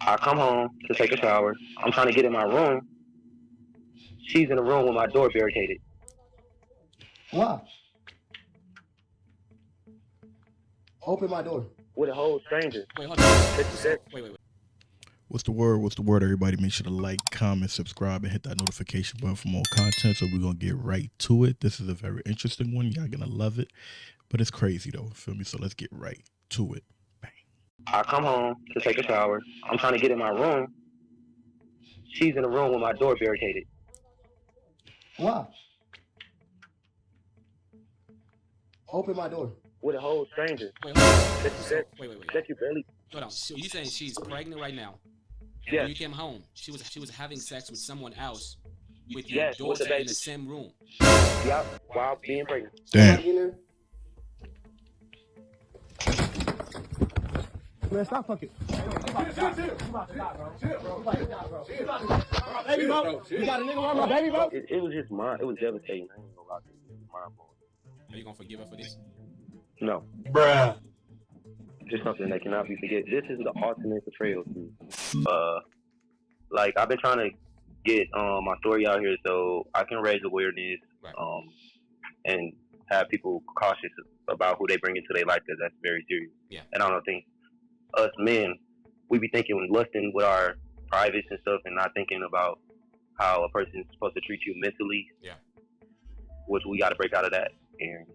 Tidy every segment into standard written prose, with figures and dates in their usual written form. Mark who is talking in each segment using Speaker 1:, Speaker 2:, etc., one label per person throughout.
Speaker 1: I come home to take a shower. I'm trying to get in my room. She's in the room with my door barricaded.
Speaker 2: Why? Open my door.
Speaker 1: With a whole stranger.
Speaker 3: Wait, hold on. Wait.
Speaker 4: What's the word? What's the word, everybody? Make sure to like, comment, subscribe, and hit that notification button for more content. So we're going to get right to it. This is a very interesting one. Y'all going to love it. But it's crazy, though. Feel me? So let's get right to it. Bang.
Speaker 1: I come home to take a shower. I'm trying to get in my room. She's in the room with my door barricaded.
Speaker 2: Why? Open my door.
Speaker 1: With a whole stranger.
Speaker 3: Wait, hold on. Wait.
Speaker 1: That you barely.
Speaker 3: Hold on. So you saying she's pregnant right now? And
Speaker 1: Yes.
Speaker 3: when you came home, she was having sex with someone else with your
Speaker 1: Yes, with the
Speaker 3: daughter in
Speaker 1: baby.
Speaker 3: the same room.
Speaker 1: Yup, while being pregnant.
Speaker 4: Damn.
Speaker 2: Somebody in there? Man, stop fucking. Baby, bro. You got a nigga around my baby, bro?
Speaker 1: It was just mine. It was devastating. I ain't gonna lie to you. It was mind-blowing.
Speaker 3: Are you gonna forgive her for this?
Speaker 1: No.
Speaker 2: Bruh.
Speaker 1: Just something that cannot be forget. This is the ultimate betrayal to me. Like I've been trying to get my story out here so I can raise awareness,
Speaker 3: Right.
Speaker 1: and have people cautious about who they bring into their life because that's very serious.
Speaker 3: Yeah.
Speaker 1: And I don't think us men, we be thinking lusting with our privates and stuff, and not thinking about how a person's supposed to treat you mentally.
Speaker 3: Yeah.
Speaker 1: Which we got to break out of that, and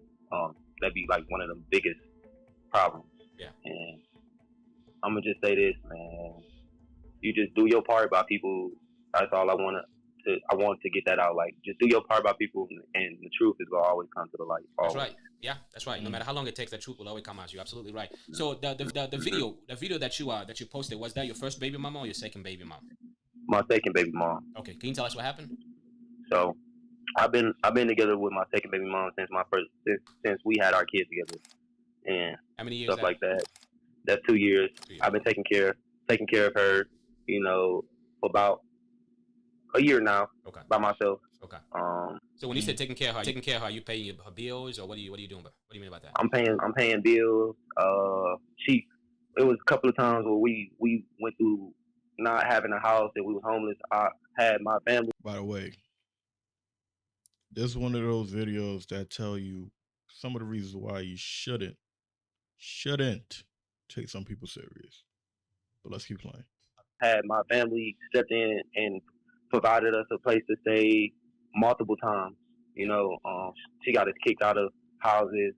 Speaker 1: that'd be like one of the biggest problems.
Speaker 3: Yeah.
Speaker 1: And I'm gonna just say this, man. You just do your part by people. That's all I want to get that out. Like, just do your part by people, and the truth is gonna always come to the light. Always.
Speaker 3: That's right. Yeah, that's right. No matter how long it takes, the truth will always come out. You're absolutely right. So the video that you posted, was that your first baby mama or your second baby mama?
Speaker 1: My second baby mom.
Speaker 3: Okay, can you tell us what happened?
Speaker 1: So I've been together with my second baby mom since we had our kids together, and
Speaker 3: How many years?
Speaker 1: stuff like that. That's 2 years.
Speaker 3: 2 years.
Speaker 1: I've been taking care of her, for about a year now.
Speaker 3: Okay.
Speaker 1: By myself.
Speaker 3: Okay. So when you said taking care of her, are you paying her bills or what are you doing? What do you mean about that?
Speaker 1: I'm paying bills. It was a couple of times where we went through not having a house and we was homeless. I had my family.
Speaker 4: By the way, this is one of those videos that tell you some of the reasons why you shouldn't take some people serious. But let's keep playing.
Speaker 1: Had my family stepped in and provided us a place to stay multiple times. She got us kicked out of houses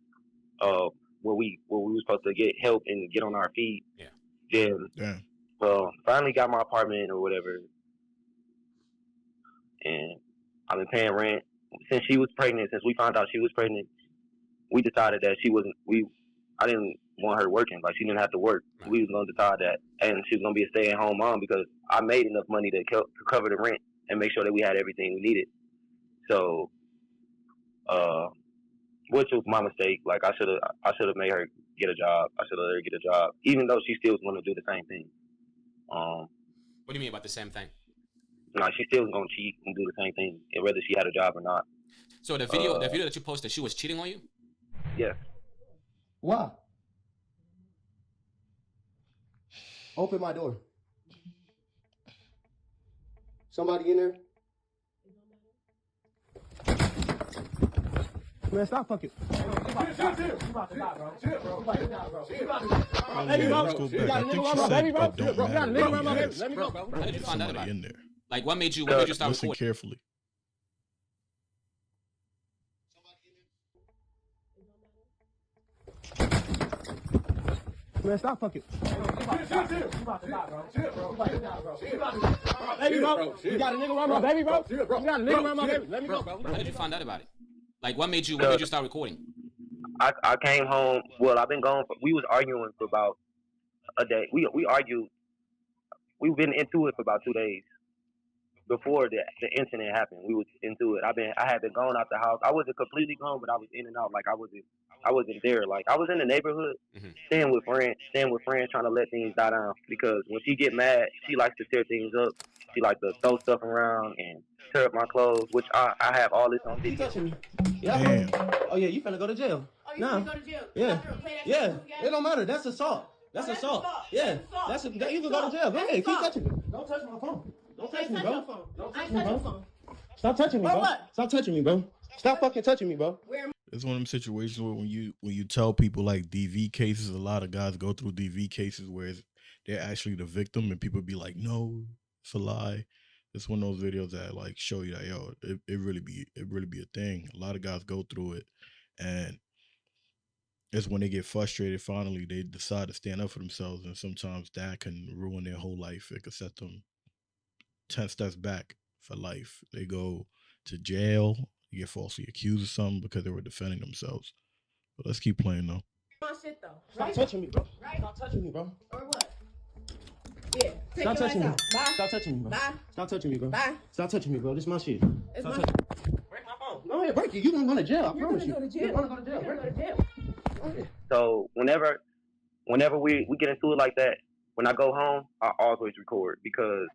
Speaker 1: where we were supposed to get help and get on our feet.
Speaker 3: Yeah.
Speaker 1: Then finally got my apartment or whatever, and I've been paying rent since she was pregnant. Since we found out she was pregnant, we decided that I didn't want her working. Like, she didn't have to work.
Speaker 3: Right.
Speaker 1: We was going to decide that, and she was going to be a stay-at-home mom because I made enough money to cover the rent and make sure that we had everything we needed. So, which was my mistake. Like, I should have made her get a job. I should have let her get a job, even though she still was going to do the same thing.
Speaker 3: What do you mean about the same thing?
Speaker 1: She still was going to cheat and do the same thing, whether she had a job or not.
Speaker 3: So the video that you posted, she was cheating on you?
Speaker 1: Yes.
Speaker 2: Why? Open my door. Somebody in there? Man, stop fucking. Baby, bro.
Speaker 4: Let's go
Speaker 2: You
Speaker 4: back.
Speaker 2: got
Speaker 4: I
Speaker 2: a
Speaker 4: think
Speaker 2: nigga
Speaker 4: she
Speaker 2: around my
Speaker 4: said
Speaker 2: baby, bro?
Speaker 4: it don't
Speaker 2: You got a
Speaker 4: matter
Speaker 2: nigga
Speaker 4: what
Speaker 2: around my
Speaker 4: he
Speaker 2: baby?
Speaker 4: is.
Speaker 2: Let me go, bro.
Speaker 3: How did you find out about
Speaker 4: Somebody
Speaker 3: it?
Speaker 4: in there.
Speaker 3: Like, what made you start
Speaker 4: Listen
Speaker 3: recording?
Speaker 4: carefully.
Speaker 2: Man, stop fucking. Baby, bro. You got a nigga around my baby, bro? You got a nigga around my baby? Let me go, bro.
Speaker 3: How did you find out about it? Like, what made you start recording?
Speaker 1: I came home. Well, I've been gone. We was arguing for about a day. We argued. We've been into it for about 2 days before the incident happened. We was into it. I had been gone out the house. I wasn't completely gone, but I was in and out. Like, I wasn't there. Like, I was in the neighborhood, staying with friends, trying to let things die down. Because when she get mad, she likes to tear things up. She likes to throw stuff around and tear up my clothes, which I have all this on
Speaker 2: You
Speaker 1: video.
Speaker 2: touching me? Yeah.
Speaker 4: Damn.
Speaker 2: Oh yeah, you finna go to jail.
Speaker 5: Oh, you finna go to jail?
Speaker 2: Yeah.
Speaker 5: After play that
Speaker 2: Yeah.
Speaker 5: shit with
Speaker 2: It don't matter. That's assault. That's assault. Yeah. That's you can go to jail. Go ahead. Keep touching me. Don't touch my phone. Don't touch me, bro. Don't touch me, bro. Stop touching me, bro. Stop touching me, bro. Stop fucking touching me, bro.
Speaker 4: It's one of them situations where when you tell people like DV cases, a lot of guys go through DV cases where they're actually the victim, and people be like, "No, it's a lie." It's one of those videos that like show you that it really be a thing. A lot of guys go through it, and it's when they get frustrated. Finally, they decide to stand up for themselves, and sometimes that can ruin their whole life. It could set them 10 steps back for life. They go to jail, they get falsely accused of something because they were defending themselves. But let's keep playing though.
Speaker 5: My shit though.
Speaker 2: Stop touching me, bro. Stop touching me, bro.
Speaker 5: Or what? Yeah.
Speaker 2: Stop touching me.
Speaker 5: Bye.
Speaker 2: Stop touching me, bro.
Speaker 5: Bye.
Speaker 2: Stop touching me, bro.
Speaker 5: Bye.
Speaker 2: Stop touching me, bro. This is my shit.
Speaker 5: It's
Speaker 2: Stop
Speaker 5: my
Speaker 2: touching me. Break my phone. No, yeah, break it. You're gonna go to jail. I promise you.
Speaker 5: You're gonna go to jail.
Speaker 2: You're gonna go to jail.
Speaker 5: You're gonna go to jail.
Speaker 1: So whenever we get into it like that, when I go home, I always record because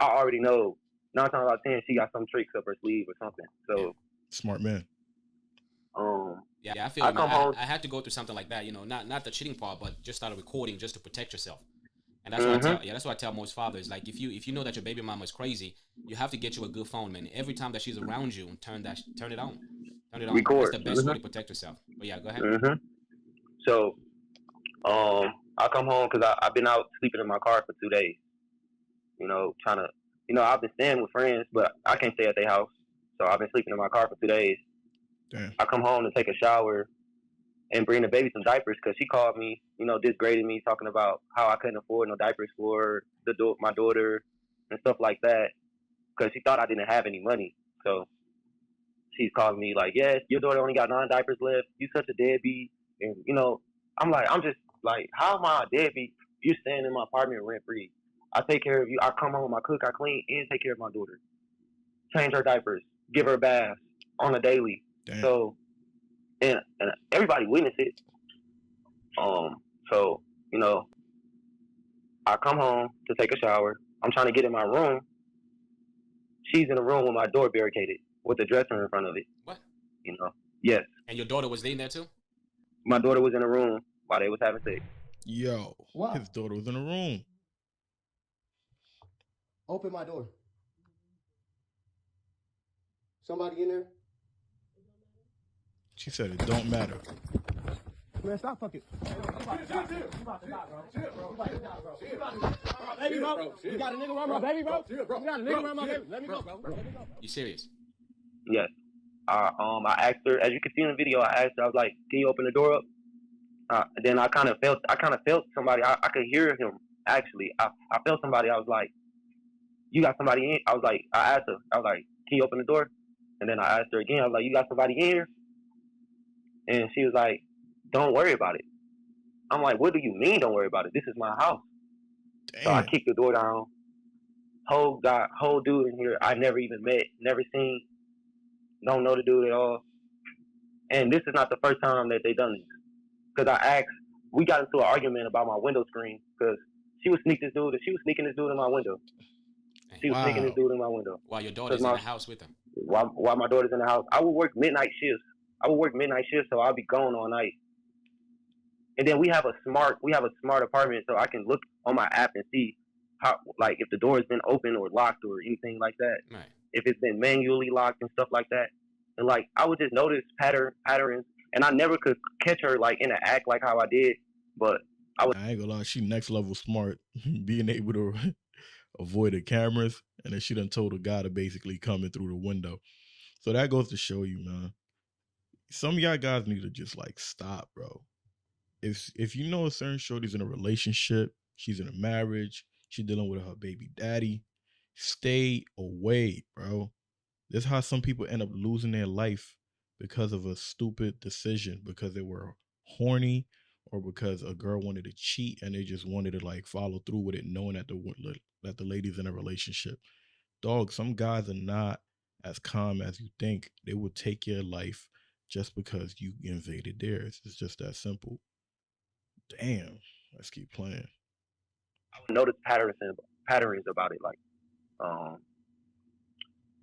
Speaker 1: I already know 9 times out of 10 she got some tricks up her sleeve or something. So
Speaker 4: Smart man.
Speaker 3: Yeah, I feel
Speaker 1: I
Speaker 3: you, man.
Speaker 1: come home.
Speaker 3: I had to go through something like that, you know, not the cheating part, but just started recording just to protect yourself. And that's what I tell most fathers. Like if you know that your baby mama is crazy, you have to get you a good phone, man. Every time that she's around you, turn it on. Turn it on.
Speaker 1: Record.
Speaker 3: That's the best way to protect yourself. But yeah, go ahead.
Speaker 1: So I come home because I've been out sleeping in my car for 2 days. You know, I've been staying with friends, but I can't stay at their house. So I've been sleeping in my car for 2 days.
Speaker 4: Damn.
Speaker 1: I come home to take a shower and bring the baby some diapers because she called me, disgrading me, talking about how I couldn't afford no diapers for my daughter and stuff like that because she thought I didn't have any money. So she's calling me like, yes, your daughter only got 9 diapers left. You such a deadbeat. And, I'm just like, how am I a deadbeat? You staying in my apartment rent free. I take care of you. I come home, I cook, I clean, and take care of my daughter. Change her diapers, give her baths on a daily.
Speaker 4: Damn.
Speaker 1: So, and everybody witnessed it. So, I come home to take a shower. I'm trying to get in my room. She's in the room with my door barricaded with the dresser in front of it.
Speaker 3: What?
Speaker 1: Yes.
Speaker 3: And your daughter was in there too?
Speaker 1: My daughter was in the room while they was having sex.
Speaker 4: Yo,
Speaker 2: Wow.
Speaker 4: his daughter was in the room.
Speaker 2: Open my door. Somebody in there?
Speaker 4: She said it don't matter.
Speaker 2: Man, stop fucking.
Speaker 5: Baby, bro. You got a nigga around my baby, bro? You got a nigga around my baby? Let me go, bro.
Speaker 3: You serious?
Speaker 1: Yes. I asked her, as you can see in the video, I asked her, I was like, can you open the door up? Then I kind of felt somebody. I could hear him, actually. I felt somebody. I was like, you got somebody in? I asked her, I was like, can you open the door? And then I asked her again, I was like, you got somebody in here? And she was like, don't worry about it. I'm like, what do you mean don't worry about it? This is my house.
Speaker 4: Damn.
Speaker 1: So I kicked the door down. Whole dude in here I never even met, never seen, don't know the dude at all. And this is not the first time that they done this. Because we got into an argument about my window screen because she was sneaking this dude in my window. She was sneaking this dude in my window.
Speaker 3: While your daughter's in the house with him.
Speaker 1: While my daughter's in the house. I would work midnight shifts. So I'll be gone all night. And then we have a smart apartment, so I can look on my app and see how, like, if the door has been open or locked or anything like that.
Speaker 3: Right.
Speaker 1: If it's been manually locked and stuff like that. And like I would just notice patterns, and I never could catch her like in an act like how I did, but
Speaker 4: I ain't gonna lie, she next level smart, being able to avoid the cameras, and then she done told a guy to basically come in through the window. So that goes to show you, man. Some of y'all guys need to just like stop, bro. If you know a certain shorty's in a relationship, she's in a marriage, she's dealing with her baby daddy, stay away, bro. This is how some people end up losing their life because of a stupid decision, because they were horny or because a girl wanted to cheat and they just wanted to like follow through with it, knowing that the lady's in a relationship. Dog, some guys are not as calm as you think. They will take your life just because you invaded theirs. It's just that simple. Damn. Let's keep playing.
Speaker 1: I would notice patterns about it. Like,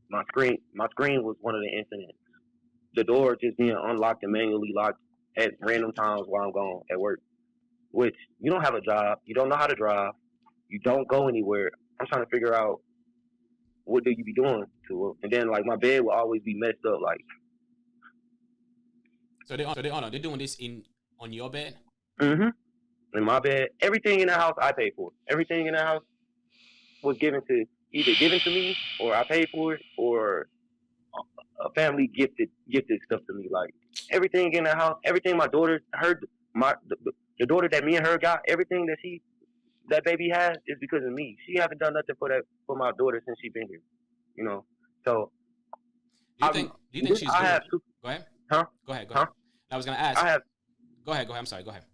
Speaker 1: my screen was one of the incidents. The door just being unlocked and manually locked at random times while I'm gone at work. which you don't have a job, you don't know how to drive, you don't go anywhere. I'm trying to figure out what do you be doing to her, and then like my bed will always be messed up, like.
Speaker 3: So they're doing this on your bed.
Speaker 1: In my bed, everything in the house I pay for. Everything in the house was given to me, or I paid for it, or a family gifted stuff to me. Like everything in the house, everything my daughter, the daughter that me and her got, everything that baby has is because of me. She haven't done nothing for my daughter since she been here. You know, so.
Speaker 3: Do you think she's good? Go ahead.
Speaker 1: Huh?
Speaker 3: Go ahead.
Speaker 1: Huh?
Speaker 3: I was gonna ask. Go ahead. I'm sorry. Go ahead.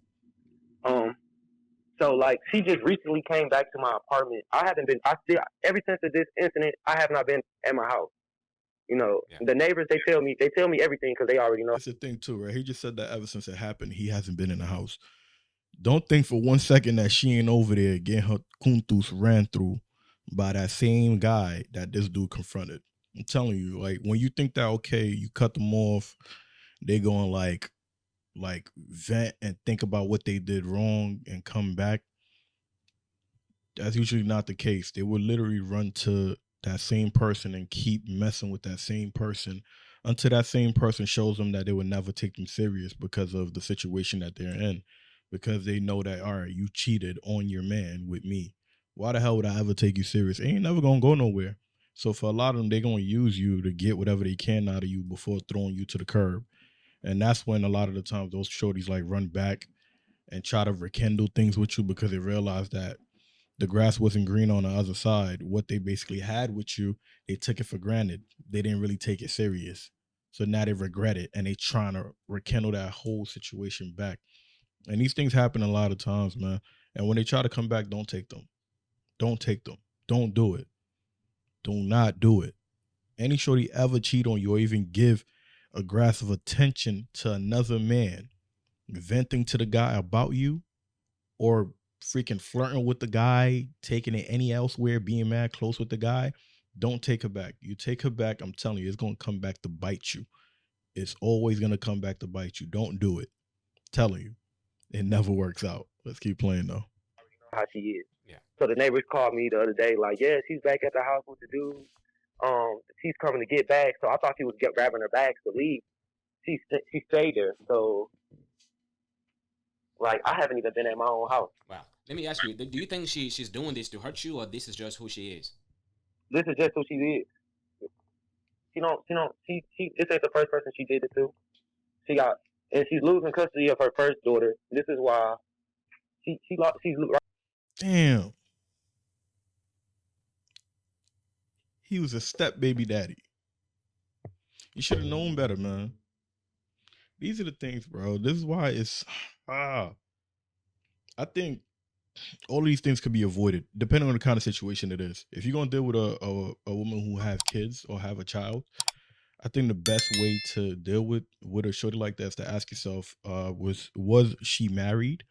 Speaker 1: So like she just recently came back to my apartment. Ever since this incident, I have not been at my house. You know, The neighbors, they tell me everything because they already know.
Speaker 4: That's the thing too, right? He just said that ever since it happened, he hasn't been in the house. Don't think for 1 second that she ain't over there getting her kuntus ran through by that same guy that this dude confronted. I'm telling you, like when you think that, okay, you cut them off, they going like vent and think about what they did wrong and come back. That's usually not the case. They will literally run to that same person and keep messing with that same person until that same person shows them that they would never take them serious because of the situation that they're in, because they know that, all right, you cheated on your man with me. Why the hell would I ever take you serious? It ain't never gonna go nowhere. So for a lot of them, they're gonna use you to get whatever they can out of you before throwing you to the curb. And that's when a lot of the times those shorties like run back and try to rekindle things with you because they realize that the grass wasn't green on the other side. What they basically had with you, they took it for granted. They didn't really take it serious. So now they regret it and they trying to rekindle that whole situation back. And these things happen a lot of times, man. And when they try to come back, don't take them. Don't take them. Don't do it. Do not do it. Any shorty ever cheat on you or even give a grasp of attention to another man, venting to the guy about you, or freaking flirting with the guy, taking it any elsewhere, being mad close with the guy, don't take her back. You take her back, I'm telling you, it's going to come back to bite you. It's always going to come back to bite you. Don't do it. I'm telling you, it never works out. Let's keep playing though.
Speaker 1: I already know how she is.
Speaker 3: Yeah.
Speaker 1: So the neighbors called me the other day, like, yeah, she's back at the house with the dude. She's coming to get bags. So I thought she was grabbing her bags to leave. She stayed there. So, like, I haven't even been at my own house.
Speaker 3: Wow. Let me ask you: do you think she's doing this to hurt you, or this is just who she is?
Speaker 1: This is just who she is. This ain't the first person she did it to. And she's losing custody of her first daughter. This is why she's.
Speaker 4: Damn. He was a step baby daddy. You should have known better, man. These are the things, bro. This is why it's I think all of these things could be avoided depending on the kind of situation it is. If you're gonna deal with a woman who have kids or have a child, I think the best way to deal with a shorty like that is to ask yourself, was she married?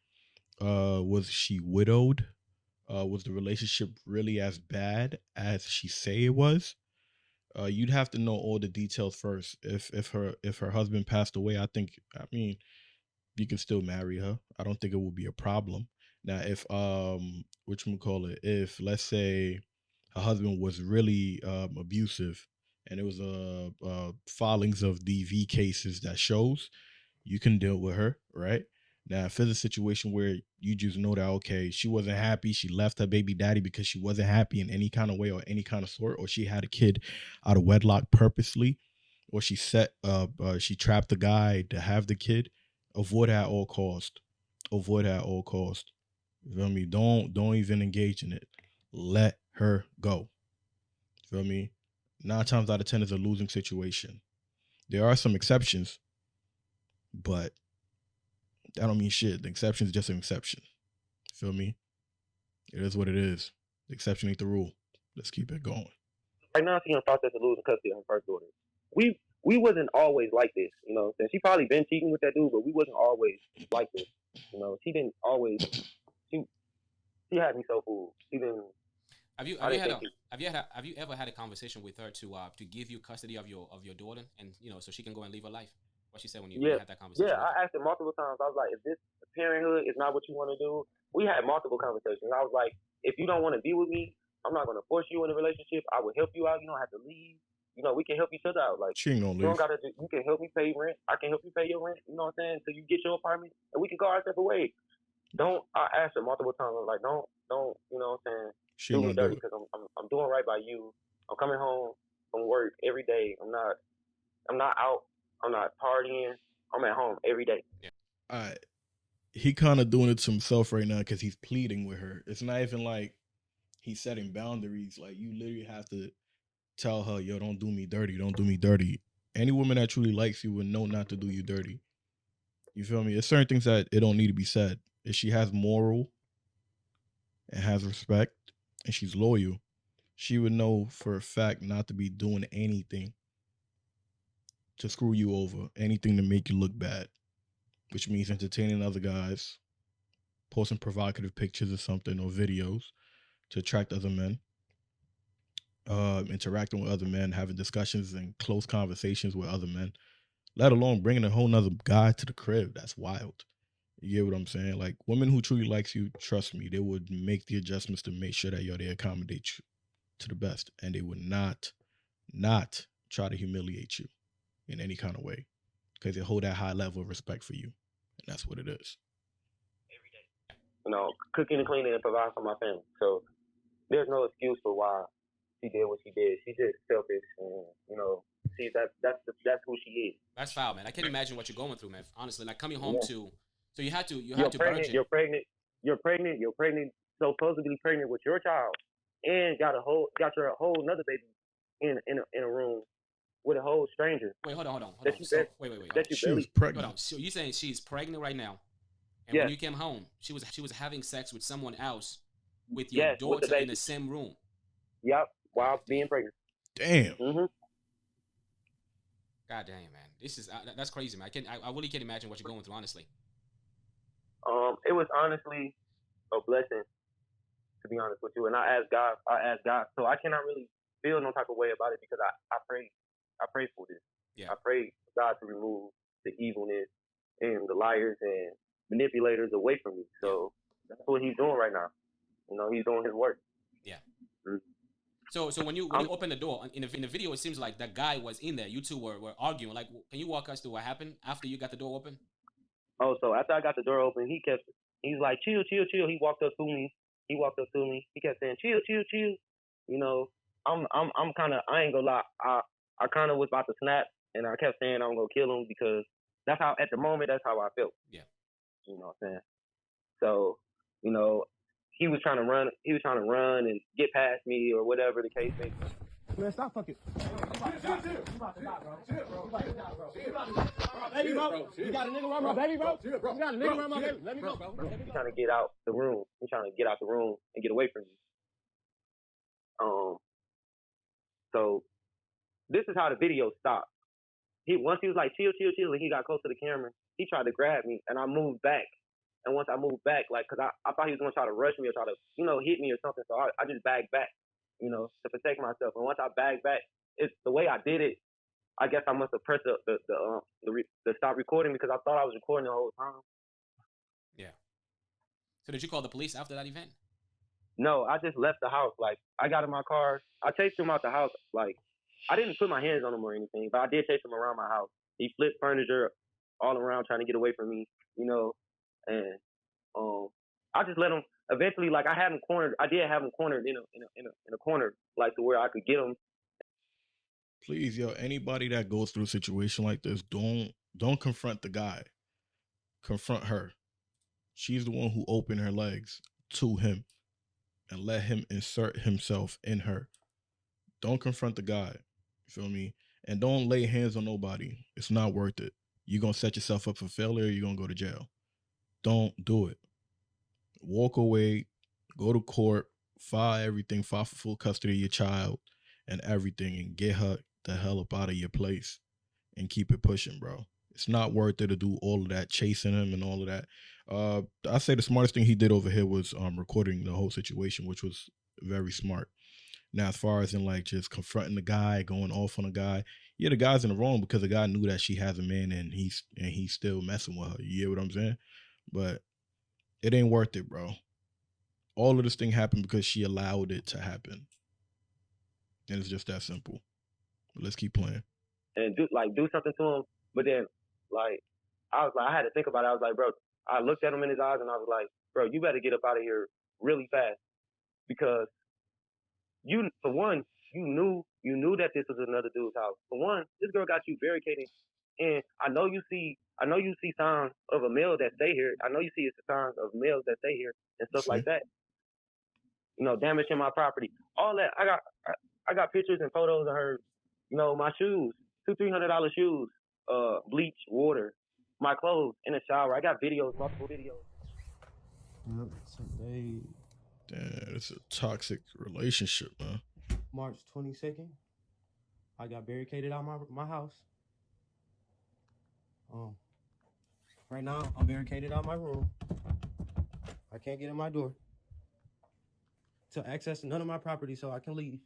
Speaker 4: Was she widowed? Was the relationship really as bad as she say it was? You'd have to know all the details first. If her husband passed away, I mean, you can still marry her. I don't think it will be a problem. Now, if if let's say her husband was really abusive, and it was filings of DV cases that shows, you can deal with her, right? Now, if there's a situation where you just know that, okay, she wasn't happy, she left her baby daddy because she wasn't happy in any kind of way or any kind of sort, or she had a kid out of wedlock purposely, or she trapped the guy to have the kid, avoid at all cost. Avoid at all cost. You feel me? Don't even engage in it. Let her go. You feel me? 9 times out of 10 is a losing situation. There are some exceptions, but that don't mean shit. The exception is just an exception. Feel me? It is what it is. The exception ain't the rule. Let's keep it going.
Speaker 1: Right now, she thought that's a losing custody of her first daughter. We wasn't always like this, you know. She probably been cheating with that dude, but we wasn't always like this. You know, she didn't always. She had me so fooled. She didn't.
Speaker 3: Have you ever had a conversation with her to give you custody of your daughter, and so she can go and live her life? What she said when you had that conversation?
Speaker 1: Yeah, I asked her multiple times. I was like, parenthood is not what you want to do. We had multiple conversations. I was like, if you don't want to be with me, I'm not going to force you in a relationship. I will help you out. You don't have to leave. You know, we can help each other out. Like,
Speaker 4: She ain't gonna
Speaker 1: you don't
Speaker 4: leave.
Speaker 1: gotta. You can help me pay rent. I can help you pay your rent. You know what I'm saying? Till you get your apartment, and we can go our separate ways. Don't. I asked her multiple times. I'm like, don't. You know what I'm saying?
Speaker 4: She
Speaker 1: Do
Speaker 4: ain't
Speaker 1: me
Speaker 4: gonna do
Speaker 1: dirty
Speaker 4: it.
Speaker 1: because I'm doing right by you. I'm coming home from work every day. I'm not out. I'm not partying. I'm at home every day.
Speaker 4: He kind of doing it to himself right now because he's pleading with her. It's not even like he's setting boundaries. Like, you literally have to tell her, yo, don't do me dirty. Don't do me dirty. Any woman that truly likes you would know not to do you dirty. You feel me? There's certain things that it don't need to be said. If she has moral and has respect and she's loyal, she would know for a fact not to be doing anything to screw you over, anything to make you look bad, which means entertaining other guys, posting provocative pictures or something or videos to attract other men, interacting with other men, having discussions and close conversations with other men, let alone bringing a whole nother guy to the crib. That's wild. You get what I'm saying? Like, women who truly likes you, trust me, they would make the adjustments to make sure that they accommodate you to the best, and they would not try to humiliate you in any kind of way because they hold that high level of respect for you, and that's what it is.
Speaker 1: You know, cooking and cleaning and providing for my family. So there's no excuse for why she did what she did. She's just selfish, and you know, that's who she is.
Speaker 3: That's foul, man. I can't imagine what you're going through, man. Honestly, like coming home to, so you had to
Speaker 1: You're pregnant, supposedly pregnant with your child, and got your whole another baby in a room with a whole stranger.
Speaker 3: Wait, hold on.
Speaker 1: So,
Speaker 3: wait.
Speaker 4: She was pregnant.
Speaker 3: Hold on. So you're saying she's pregnant right now, and when you came home, she was having sex with someone else with your daughter in the same room.
Speaker 1: Yep, while being pregnant.
Speaker 4: Damn.
Speaker 1: Mm-hmm.
Speaker 3: God damn, man. This is that's crazy, man. I really can't imagine what you're going through, honestly.
Speaker 1: It was honestly a blessing, to be honest with you. And I asked God, so I cannot really feel no type of way about it because I prayed for this.
Speaker 3: Yeah.
Speaker 1: I prayed for God to remove the evilness and the liars and manipulators away from me. So that's what he's doing right now. You know, he's doing his work.
Speaker 3: Yeah.
Speaker 1: Mm-hmm.
Speaker 3: So when you open the door in the video, it seems like that guy was in there. You two were arguing. Like, can you walk us through what happened after you got the door open?
Speaker 1: Oh, so after I got the door open, he's like, chill. He walked up to me. He kept saying, chill. You know, I ain't gonna lie. I kind of was about to snap, and I kept saying I'm gonna kill him because that's how I felt.
Speaker 3: Yeah.
Speaker 1: You know what I'm saying? So, you know, he was trying to run and get past me or whatever the case may be.
Speaker 5: Man, stop fucking. Chill. You about to die, bro. Baby, bro. You got a nigga around my baby, bro? You got a nigga around my baby. Let me go, bro.
Speaker 1: He's trying to get out the room. He's trying to get out the room and get away from me. So this is how the video stopped. Once he was like, chill, and he got close to the camera, he tried to grab me, and I moved back. And once I moved back, like, because I thought he was going to try to rush me or try to, you know, hit me or something, so I just bagged back, you know, to protect myself. And once I bagged back, it's the way I did it. I guess I must have pressed the stop recording because I thought I was recording the whole time.
Speaker 3: Yeah. So did you call the police after that event?
Speaker 1: No, I just left the house. Like, I got in my car. I chased him out the house. Like, I didn't put my hands on him or anything, but I did chase him around my house. He flipped furniture all around trying to get away from me, you know. And I just let him. Eventually, like, I had him cornered. I did have him cornered in a corner, like, to where I could get him.
Speaker 4: Please, yo, anybody that goes through a situation like this, don't confront the guy. Confront her. She's the one who opened her legs to him and let him insert himself in her. Don't confront the guy. You feel me? And don't lay hands on nobody. It's not worth it. You're going to set yourself up for failure. You're going to go to jail. Don't do it. Walk away. Go to court. File everything. File for full custody of your child and everything, and get her the hell up out of your place and keep it pushing, bro. It's not worth it to do all of that, chasing him and all of that. I say the smartest thing he did over here was recording the whole situation, which was very smart. Now, as far as in like just confronting the guy, going off on the guy, yeah, the guy's in the wrong because the guy knew that she has a man and he's still messing with her. You get what I'm saying? But It ain't worth it, bro. All of this thing happened because she allowed it to happen. And it's just that simple. But let's keep playing.
Speaker 1: And do something to him. But then, like, I had to think about it. I was like, bro, I looked at him in his eyes and I was like, bro, you better get up out of here really fast. Because for one, you knew that this was another dude's house. For one, this girl got you barricaded. And I know you see signs of a male that stay here. I know you see signs of males that stay here and stuff like that. You know, damaging my property. All that. I got pictures and photos of her, you know, my shoes, $200-300 shoes, bleach, water, my clothes in the shower. I got videos, multiple videos.
Speaker 2: Today,
Speaker 4: Damn, it's a toxic relationship, man.
Speaker 2: March 22nd, I got barricaded out my house. Right now, I'm barricaded out my room. I can't get in my door to access none of my property so I can leave.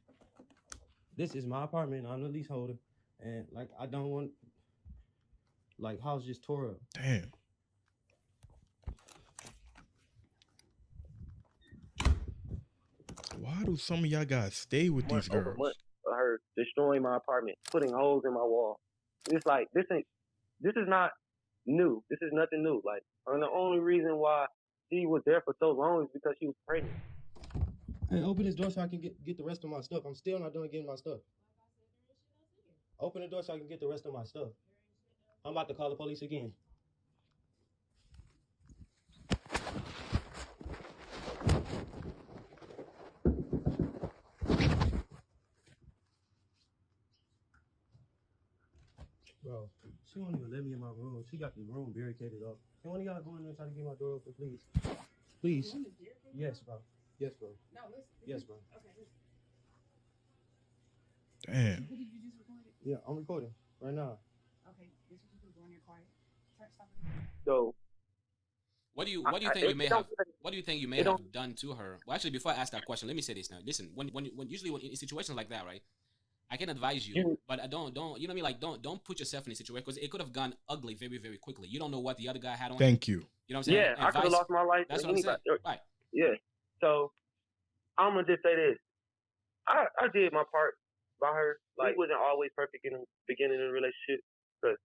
Speaker 2: This is my apartment. I'm the leaseholder. And, like, I don't want, like, house just tore up.
Speaker 4: Damn. Why do some of y'all guys stay with these girls?
Speaker 1: Her destroying my apartment, putting holes in my wall. It's like, this is not new. This is nothing new. Like, and the only reason why she was there for so long is because she was pregnant.
Speaker 2: Hey, open this door so I can get the rest of my stuff. I'm still not done getting my stuff. Open the door so I can get the rest of my stuff. I'm about to call the police again. Bro, she won't even let me in my room. She got the room barricaded up. Can one of y'all go in there and try to get my door open, please? Please. Yes, bro. Yes, bro. No, listen. Yes, bro. Okay, listen.
Speaker 4: Damn.
Speaker 5: Did you just record it?
Speaker 2: Yeah, I'm recording right now.
Speaker 5: Okay, this is what you do. Go in there quiet. Stop it.
Speaker 1: So,
Speaker 3: What do you think you may have done to her? Well, actually, before I ask that question, let me say this now. Listen, when in situations like that, right? I can advise you, but I don't you know what I mean? Like, don't put yourself in a situation because it could have gone ugly very, very quickly. You don't know what the other guy had on.
Speaker 4: Thank you.
Speaker 3: You know what I'm saying?
Speaker 1: Yeah, I could have lost my life.
Speaker 3: That's what I'm saying. Right.
Speaker 1: Yeah. So I'm gonna just say this. I did my part by her. Like, we wasn't always perfect in the beginning of the relationship, because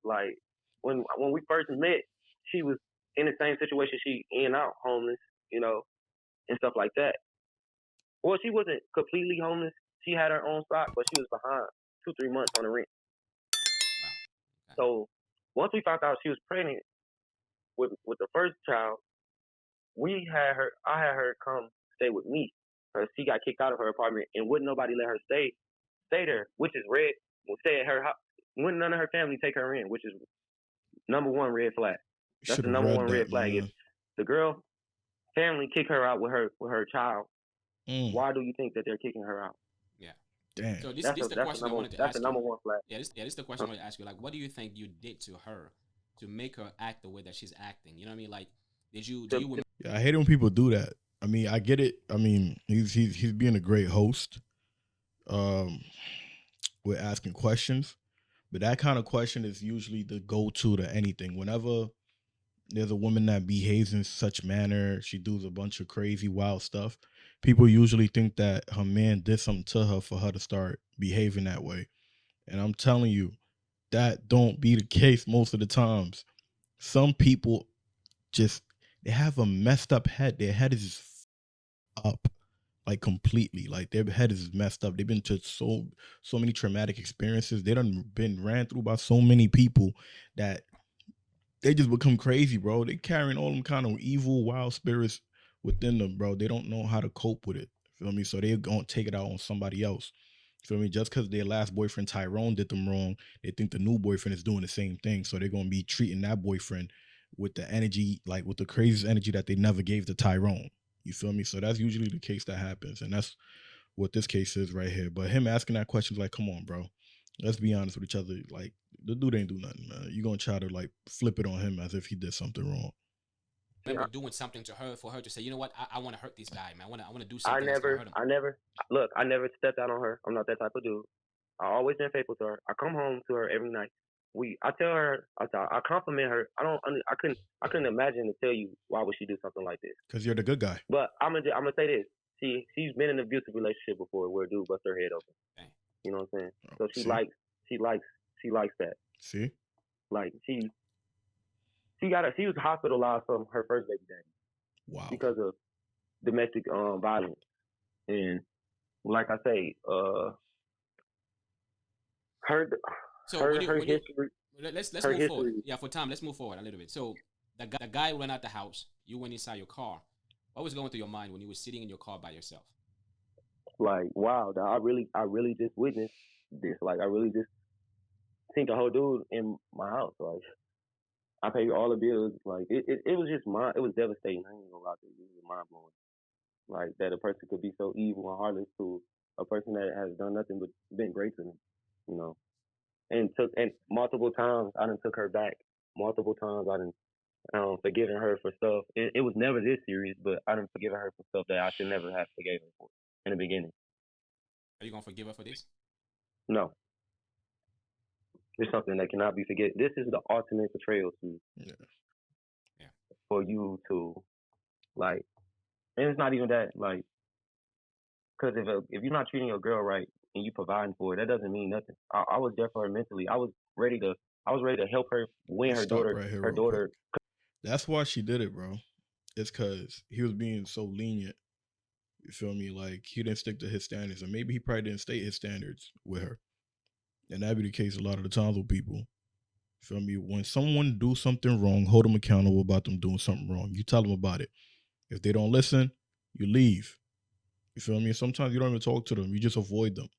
Speaker 1: like when we first met, she was in the same situation she in and out, homeless, you know, and stuff like that. Well, she wasn't completely homeless. She had her own spot, but she was behind 2-3 months on the rent.
Speaker 3: Wow. Okay.
Speaker 1: So once we found out she was pregnant with the first child, I had her come stay with me because she got kicked out of her apartment and wouldn't nobody let her stay there, which is red. Stay at her house. Wouldn't none of her family take her in, which is number one red flag. That's the number one red flag. If the girl family kick her out with her child, why do you think that they're kicking her out?
Speaker 3: Yeah.
Speaker 4: Damn.
Speaker 3: So this is the question I wanted to ask you.
Speaker 1: That's the number one flag.
Speaker 3: Yeah, this is the question I wanted to ask you. Like, what do you think you did to her to make her act the way that she's acting? You know what I mean? Like,
Speaker 4: Yeah, I hate it when people do that. I mean, I get it. I mean, he's being a great host, with asking questions, but that kind of question is usually the go-to to anything. Whenever there's a woman that behaves in such manner, she does a bunch of crazy, wild stuff, people usually think that her man did something to her for her to start behaving that way. And I'm telling you, that don't be the case most of the times. Some people they have a messed up head. Their head is just up, like, completely. Like, their head is messed up. They've been to so many traumatic experiences. They done been ran through by so many people that they just become crazy, bro. They carrying all them kind of evil, wild spirits within them, bro. They don't know how to cope with it. Feel me? So they're going to take it out on somebody else. Feel me? Just because their last boyfriend, Taron, did them wrong, they think the new boyfriend is doing the same thing. So they're going to be treating that boyfriend with the energy, like with the craziest energy that they never gave to Taron. You feel me? So that's usually the case that happens. And that's what this case is right here. But him asking that question is like, come on, bro. Let's be honest with each other. Like, the dude ain't do nothing, man. You're going to try to, like, flip it on him as if he did something wrong.
Speaker 3: Remember doing something to her for her to say, you know what, I want to hurt this guy, man. I want to do something. I
Speaker 1: never stepped out on her. I'm not that type of dude. I always been faithful to her. I come home to her every night. I tell her, I compliment her. I couldn't imagine to tell you why would she do something like this.
Speaker 4: Because you're the good guy.
Speaker 1: But I'm gonna say this. She's been in an abusive relationship before where a dude busts her head open.
Speaker 3: Dang.
Speaker 1: You know what I'm saying?
Speaker 4: Oh,
Speaker 1: So she likes that.
Speaker 4: See?
Speaker 1: Like she was hospitalized from her first baby daddy.
Speaker 4: Wow.
Speaker 1: Because of domestic violence. And like I say, her history.
Speaker 3: Let's move forward. Yeah, for time, let's move forward a little bit. So the guy went out the house. You went inside your car. What was going through your mind when you were sitting in your car by yourself?
Speaker 1: Like, wow, I really just witnessed this. Like, I really just seen the whole dude in my house. Like, I paid all the bills. Like, it was just it was devastating. I ain't gonna lie to you. It was mind blowing. Like, that a person could be so evil and heartless to a person that has done nothing but been great to them, you know. And multiple times I done took her back. Multiple times I done forgiven her for stuff. It was never this serious, but I done forgiven her for stuff that I should never have forgave her for in the beginning.
Speaker 3: Are you gonna forgive her for this?
Speaker 1: No. It's something that cannot be forget. This is the ultimate betrayal to for you to, like, and it's not even that, like, because if you're not treating your girl right and you providing for her, that doesn't mean nothing. I was there for her mentally. I was ready to help her win her daughter.
Speaker 4: Right here,
Speaker 1: her daughter.
Speaker 4: Quick. That's why she did it, bro. It's because he was being so lenient. You feel me? Like, he didn't stick to his standards, and maybe he probably didn't state his standards with her. And that be the case a lot of the times with people. You feel me? When someone do something wrong, hold them accountable about them doing something wrong. You tell them about it. If they don't listen, you leave. You feel me? Sometimes you don't even talk to them. You just avoid them.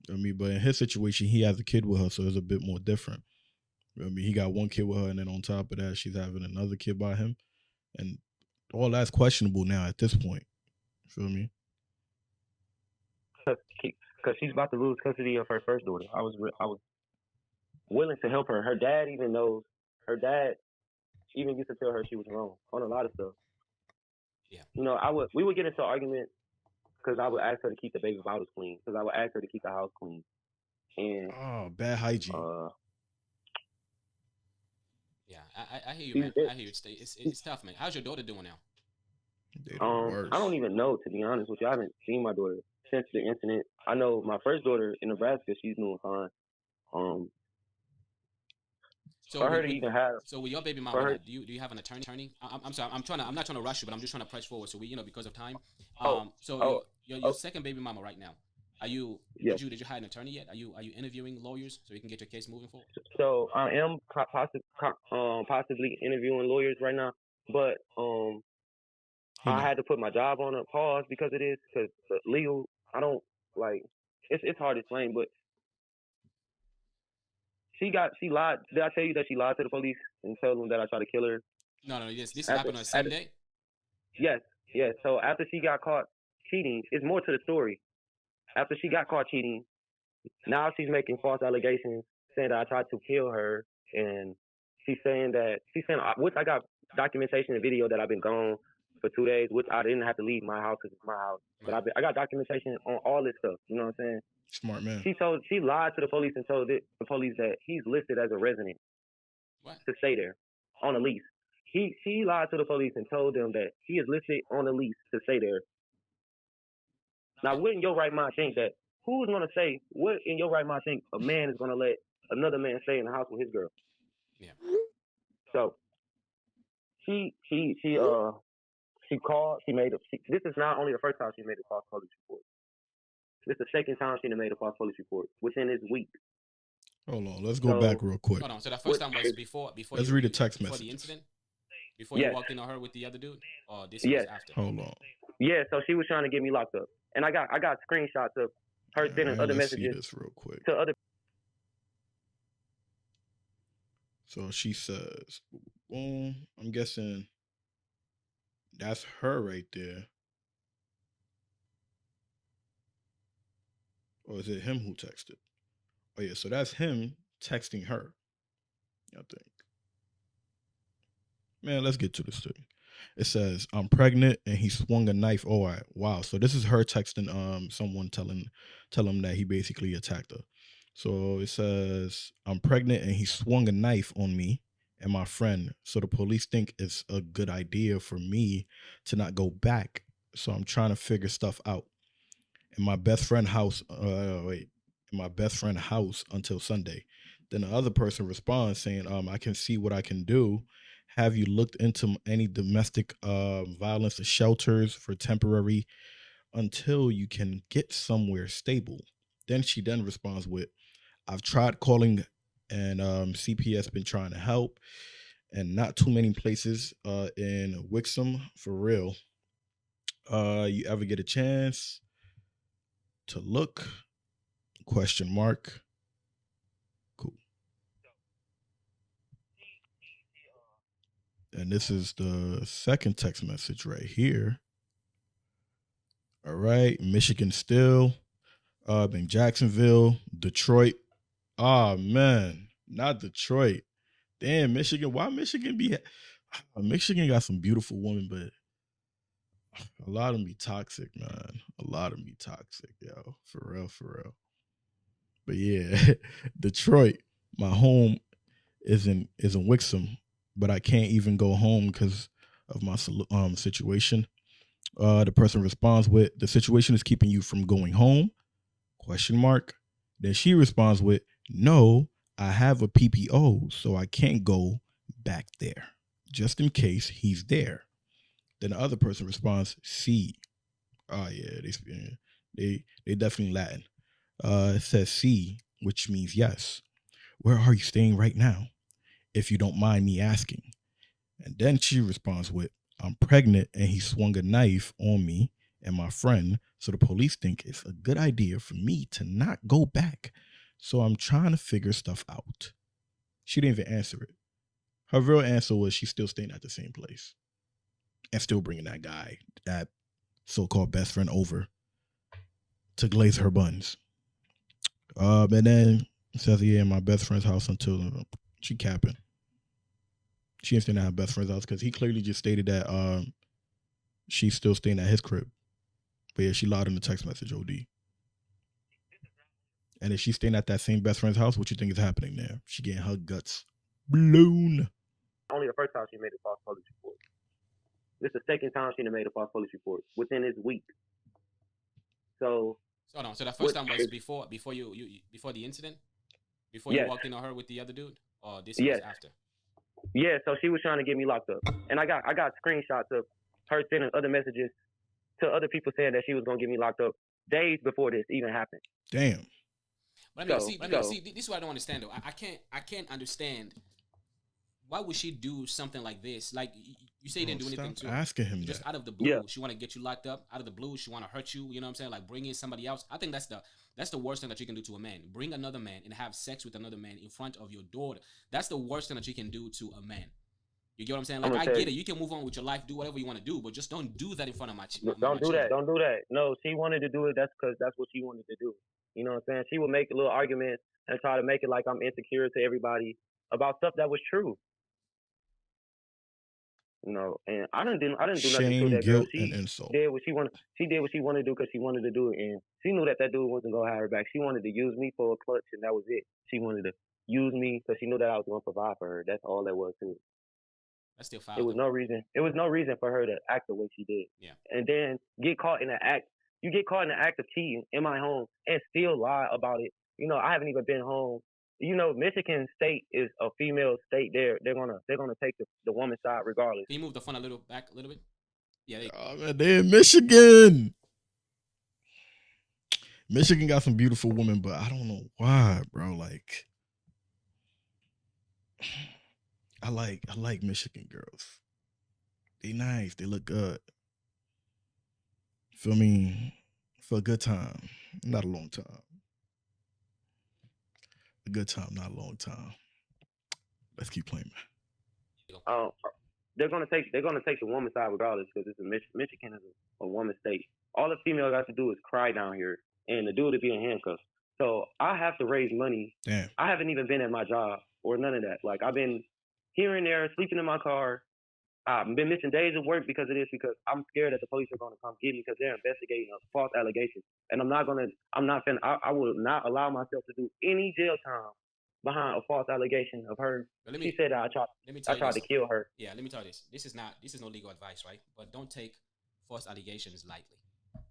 Speaker 4: I mean, but in his situation, he has a kid with her, so it's a bit more different. I mean, he got one kid with her, and then on top of that, she's having another kid by him. And all that's questionable now at this point. You feel me?
Speaker 1: Because she's about to lose custody of her first daughter. I was willing to help her. Her dad even knows. Her dad even used to tell her she was wrong on a lot of stuff.
Speaker 3: Yeah.
Speaker 1: You know, we would get into arguments because I would ask her to keep the baby bottles clean. Because I would ask her to keep the house clean. And
Speaker 4: bad hygiene.
Speaker 3: Yeah, I hear you, man. I hear you. It's tough, man. How's your daughter doing now?
Speaker 1: I don't even know, to be honest with you. I haven't seen my daughter since the incident. I know my first daughter in Nebraska, she's doing fine.
Speaker 3: So
Speaker 1: for her to even have.
Speaker 3: So with your baby mama, do you have an attorney? I'm sorry. I'm not trying to rush you, but I'm just trying to press forward. So because of time. Your second baby mama right now. Are you? Did you hire an attorney yet? Are you interviewing lawyers so you can get your case moving forward?
Speaker 1: So I am possibly interviewing lawyers right now, but I had to put my job on a pause because legal. I don't like. It's hard to explain, but she lied. Did I tell you that she lied to the police and told them that I tried to kill her?
Speaker 3: No. This happened on the same day?
Speaker 1: Yes. So after she got caught cheating, it's more to the story. After she got caught cheating, now she's making false allegations saying that I tried to kill her, and she's saying which I got documentation and video that I've been gone for 2 days, which I didn't have to leave my house because it's my house. But I got documentation on all this stuff. You know what I'm saying?
Speaker 4: Smart man.
Speaker 1: She lied to the police and told the police that he's listed as a resident to stay there on a lease. She lied to the police and told them that he is listed on a lease to stay there. Now, what in your right mind think that? Who's gonna say what in your right mind think a man is gonna let another man stay in the house with his girl?
Speaker 3: Yeah.
Speaker 1: So she called. This is not only the first time she made a false police report. This is the second time she made a false police report within this week.
Speaker 4: Hold on, let's go back real quick.
Speaker 3: Hold on. So the first time was before.
Speaker 4: Let's read the text
Speaker 3: before
Speaker 4: message.
Speaker 3: The incident. Before you walked in on her with the other dude, or this was after?
Speaker 4: Hold on.
Speaker 1: Yeah, so she was trying to get me locked up, and I got screenshots of her sending other messages.
Speaker 4: Let's see this real quick.
Speaker 1: To other.
Speaker 4: So she says, "Boom." I'm guessing that's her right there, or is it him who texted? Oh yeah, so that's him texting her. I think. Man, let's get to this thing. It says, "I'm pregnant," and he swung a knife. Oh, all right. Wow. So this is her texting someone telling him that he basically attacked her. So it says, I'm pregnant and he swung a knife on me and my friend. So the police think it's a good idea for me to not go back. So I'm trying to figure stuff out. In my best friend house, in my best friend house until Sunday. Then the other person responds saying, I can see what I can do. Have you looked into any domestic violence shelters for temporary until you can get somewhere stable? Then she then responds with, I've tried calling and CPS been trying to help and not too many places in Wixom for real. You ever get a chance to look? Question mark. Cool. And this is the second text message right here. All right. Michigan still. In Jacksonville, Detroit. Oh man, not Detroit. Damn, Michigan. Why Michigan be Michigan got some beautiful women, but a lot of them be toxic, man. A lot of them be toxic, yo. For real, for real. But yeah, Detroit, my home is in Wixom, but I can't even go home because of my situation. The person responds with, the situation is keeping you from going home? Question mark. Then she responds with, no, I have a PPO, so I can't go back there. Just in case he's there. Then the other person responds, C. Oh yeah, they definitely Latin. It says C, which means yes. Where are you staying right now? If you don't mind me asking. And then she responds with, I'm pregnant and he swung a knife on me and my friend. So the police think it's a good idea for me to not go back. So I'm trying to figure stuff out. She didn't even answer it. Her real answer was she's still staying at the same place and still bringing that guy, that so-called best friend, over to glaze her buns. And then it says, yeah, in my best friend's house until she capping. She ain't staying at her best friend's house because he clearly just stated that she's still staying at his crib. But yeah, she lied in the text message, OD. And if she's staying at that same best friend's house, what you think is happening there? She getting her guts blown.
Speaker 1: Only the first time she made a false police report. This is the second time she made a false police report within this week. So
Speaker 3: no. So the first time was before the incident? Before you walked in on her with the other dude? Or this was after?
Speaker 1: Yeah, so she was trying to get me locked up. And I got screenshots of her sending other messages to other people saying that she was gonna get me locked up days before this even happened.
Speaker 4: Damn.
Speaker 3: But I mean, see, this is what I don't understand though. I can't understand. Why would she do something like this? Like you say, you didn't do anything to her.
Speaker 4: Asking him
Speaker 3: just
Speaker 4: that.
Speaker 3: Out of the blue, she want to get you locked up. Out of the blue, she want to hurt you. You know what I'm saying? Like bring in somebody else. I think that's the worst thing that you can do to a man. Bring another man and have sex with another man in front of your daughter. That's the worst thing that you can do to a man. You get what I'm saying? Like I get it. You can move on with your life, do whatever you want to do, but just don't do that in front of my
Speaker 1: Don't do
Speaker 3: children.
Speaker 1: that. Don't do that. No, she wanted to do it. That's because that's what she wanted to do. You know what I'm saying? She would make a little argument and try to make it like I'm insecure to everybody about stuff that was true. You know, and I didn't do nothing to that girl. She did what she wanted. She did what she wanted to do because she wanted to do it, and she knew that dude wasn't gonna have her back. She wanted to use me for a clutch, and that was it. She wanted to use me because she knew that I was gonna provide for her. That's all that was to it.
Speaker 3: That's still foul.
Speaker 1: It was no reason. It was no reason for her to act the way she did.
Speaker 3: Yeah.
Speaker 1: And then get caught in an act. You get caught in the act of cheating in my home and still lie about it. You know, I haven't even been home. You know, Michigan State is a female state. They're gonna take the woman's side regardless.
Speaker 3: Can you move the phone back a little bit? Yeah.
Speaker 4: Oh man, they're in Michigan. Michigan got some beautiful women, but I don't know why, bro. Like, I like Michigan girls. They nice. They look good. Feel me? For a good time, not a long time. A good time, not a long time. Let's keep playing.
Speaker 1: They're gonna take the woman's side regardless because it's Michigan is a woman's state. All the female got to do is cry down here, and the dude to be in handcuffs. So I have to raise money.
Speaker 4: Damn.
Speaker 1: I haven't even been at my job or none of that. Like I've been here and there, sleeping in my car, I've been missing days of work because of this, because I'm scared that the police are going to come get me because they're investigating a false allegation. And I will not allow myself to do any jail time behind a false allegation of her. She said that I tried to kill her.
Speaker 3: Yeah, let me tell you this. This is no legal advice, right? But don't take false allegations lightly.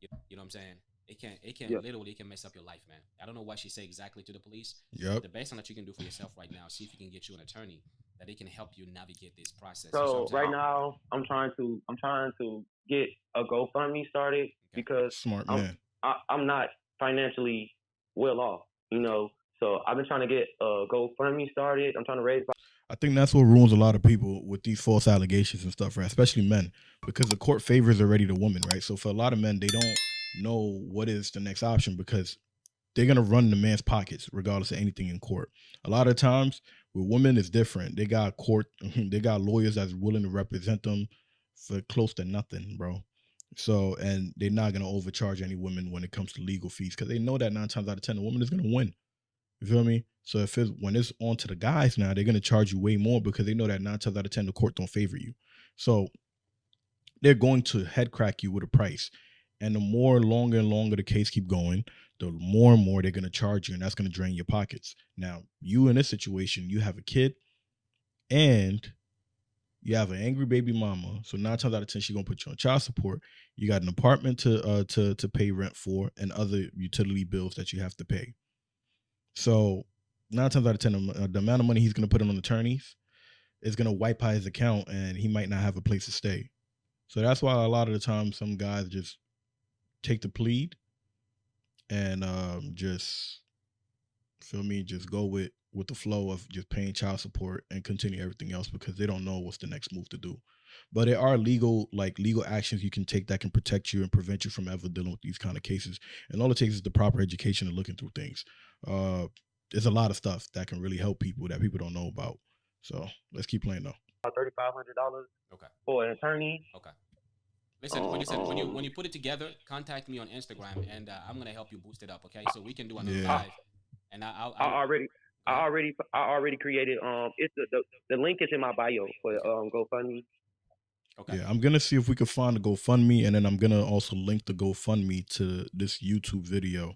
Speaker 3: You know what I'm saying? It can literally mess up your life, man. I don't know what she said exactly to the police.
Speaker 4: Yep.
Speaker 3: The best thing that you can do for yourself right now, see if you can get you an attorney that they can help you navigate this process.
Speaker 1: So right now, I'm trying to get a GoFundMe started because
Speaker 4: smart man.
Speaker 1: I'm not financially well off, you know. So I've been trying to get a GoFundMe started. I'm trying to raise.
Speaker 4: I think that's what ruins a lot of people with these false allegations and stuff, right? Especially men, because the court favors already the woman, right? So for a lot of men, they don't know what is the next option because they're gonna run the man's pockets regardless of anything in court. A lot of times with women, it's different. They got they got lawyers that's willing to represent them for close to nothing, bro. So, and they're not gonna overcharge any women when it comes to legal fees because they know that 9 times out of 10, the woman is gonna win. You feel me? So when it's on to the guys now, they're gonna charge you way more because they know that 9 times out of 10, the court don't favor you. So they're going to head crack you with a price. And the more longer and longer the case keep going, the more and more they're going to charge you, and that's going to drain your pockets. Now, you in this situation, you have a kid and you have an angry baby mama. So 9 times out of 10, she's going to put you on child support. You got an apartment to pay rent for and other utility bills that you have to pay. So 9 times out of 10, the amount of money he's going to put on attorneys is going to wipe out his account and he might not have a place to stay. So that's why a lot of the time some guys just take the plead and just go with the flow of just paying child support and continue everything else because they don't know what's the next move to do. But there are legal actions you can take that can protect you and prevent you from ever dealing with these kind of cases. And all it takes is the proper education and looking through things. There's a lot of stuff that can really help people that people don't know about. So let's keep playing though.
Speaker 1: $3,500
Speaker 3: okay.
Speaker 1: for an attorney.
Speaker 3: Okay. Listen, when you put it together, contact me on Instagram and I'm gonna help you boost it up. Okay, so we can do another live. And I already created. It's the link is in my bio for GoFundMe. Okay.
Speaker 4: Yeah, I'm gonna see if we can find the GoFundMe, and then I'm gonna also link the GoFundMe to this YouTube video,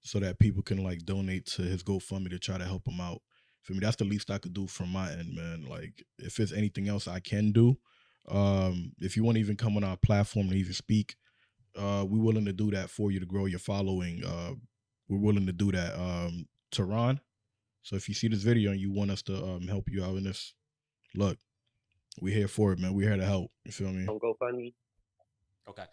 Speaker 4: so that people can like donate to his GoFundMe to try to help him out. For me, that's the least I could do from my end, man. Like, if there's anything else I can do, if you want to even come on our platform to even speak, we're willing to do that for you to grow your following. We're willing to do that. Taron. So if you see this video and you want us to help you out in this, look, we're here for it, man. We're here to help. You feel me?
Speaker 1: On GoFundMe.
Speaker 3: Okay.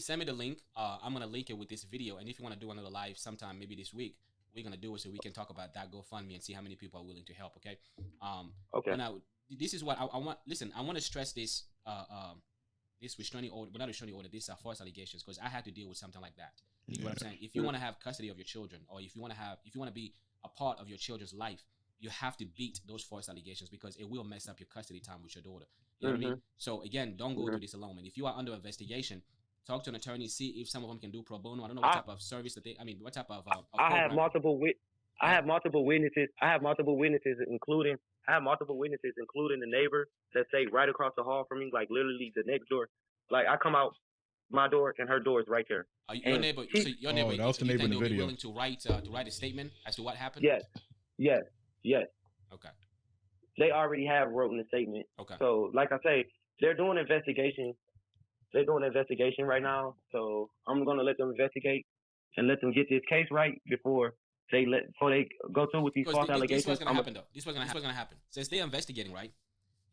Speaker 3: Send me the link. I'm gonna link it with this video, and if you want to do another live sometime, maybe this week, we're gonna do it so we can talk about that GoFundMe and see how many people are willing to help. Okay.
Speaker 1: Okay.
Speaker 3: Now, this is what I want. Listen, I want to stress this. This restraining order, but not restraining order. These are false allegations because I had to deal with something like that. You know what I'm saying? If you want to have custody of your children, or if you want to be a part of your children's life, you have to beat those false allegations because it will mess up your custody time with your daughter. You know what I mean? So again, don't go through this alone. And if you are under investigation, talk to an attorney, see if some of them can do pro bono. I don't know what type of service that what type of
Speaker 1: I have multiple witnesses. I have multiple witnesses, including the neighbor that stay right across the hall from me, like literally the next door. Like I come out my door and her door is right there.
Speaker 3: Your neighbor. So your neighbor.
Speaker 4: That was the neighbor in the video.
Speaker 3: Be willing to write a statement as to what happened?
Speaker 1: Yes.
Speaker 3: Okay.
Speaker 1: They already have written a statement.
Speaker 3: Okay.
Speaker 1: So like I say, they're doing investigation. They're doing an investigation right now. So I'm gonna let them investigate and let them get this case right before they go through with these false allegations.
Speaker 3: This was gonna happen though. This was gonna happen. Since they're investigating, right?